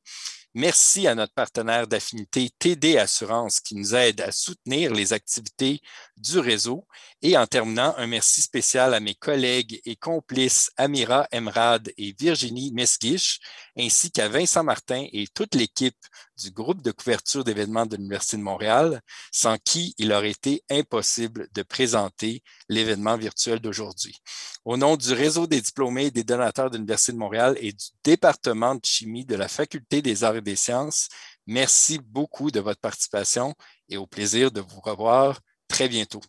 S1: Merci à notre partenaire d'affinité TD Assurance qui nous aide à soutenir les activités du réseau. Et en terminant, un merci spécial à mes collègues et complices Amira Emrad et Virginie Mesguich, ainsi qu'à Vincent Martin et toute l'équipe du groupe de couverture d'événements de l'Université de Montréal, sans qui il aurait été impossible de présenter l'événement virtuel d'aujourd'hui. Au nom du réseau des diplômés et des donateurs de l'Université de Montréal et du département de chimie de la Faculté des arts et des sciences, merci beaucoup de votre participation et au plaisir de vous revoir très bientôt.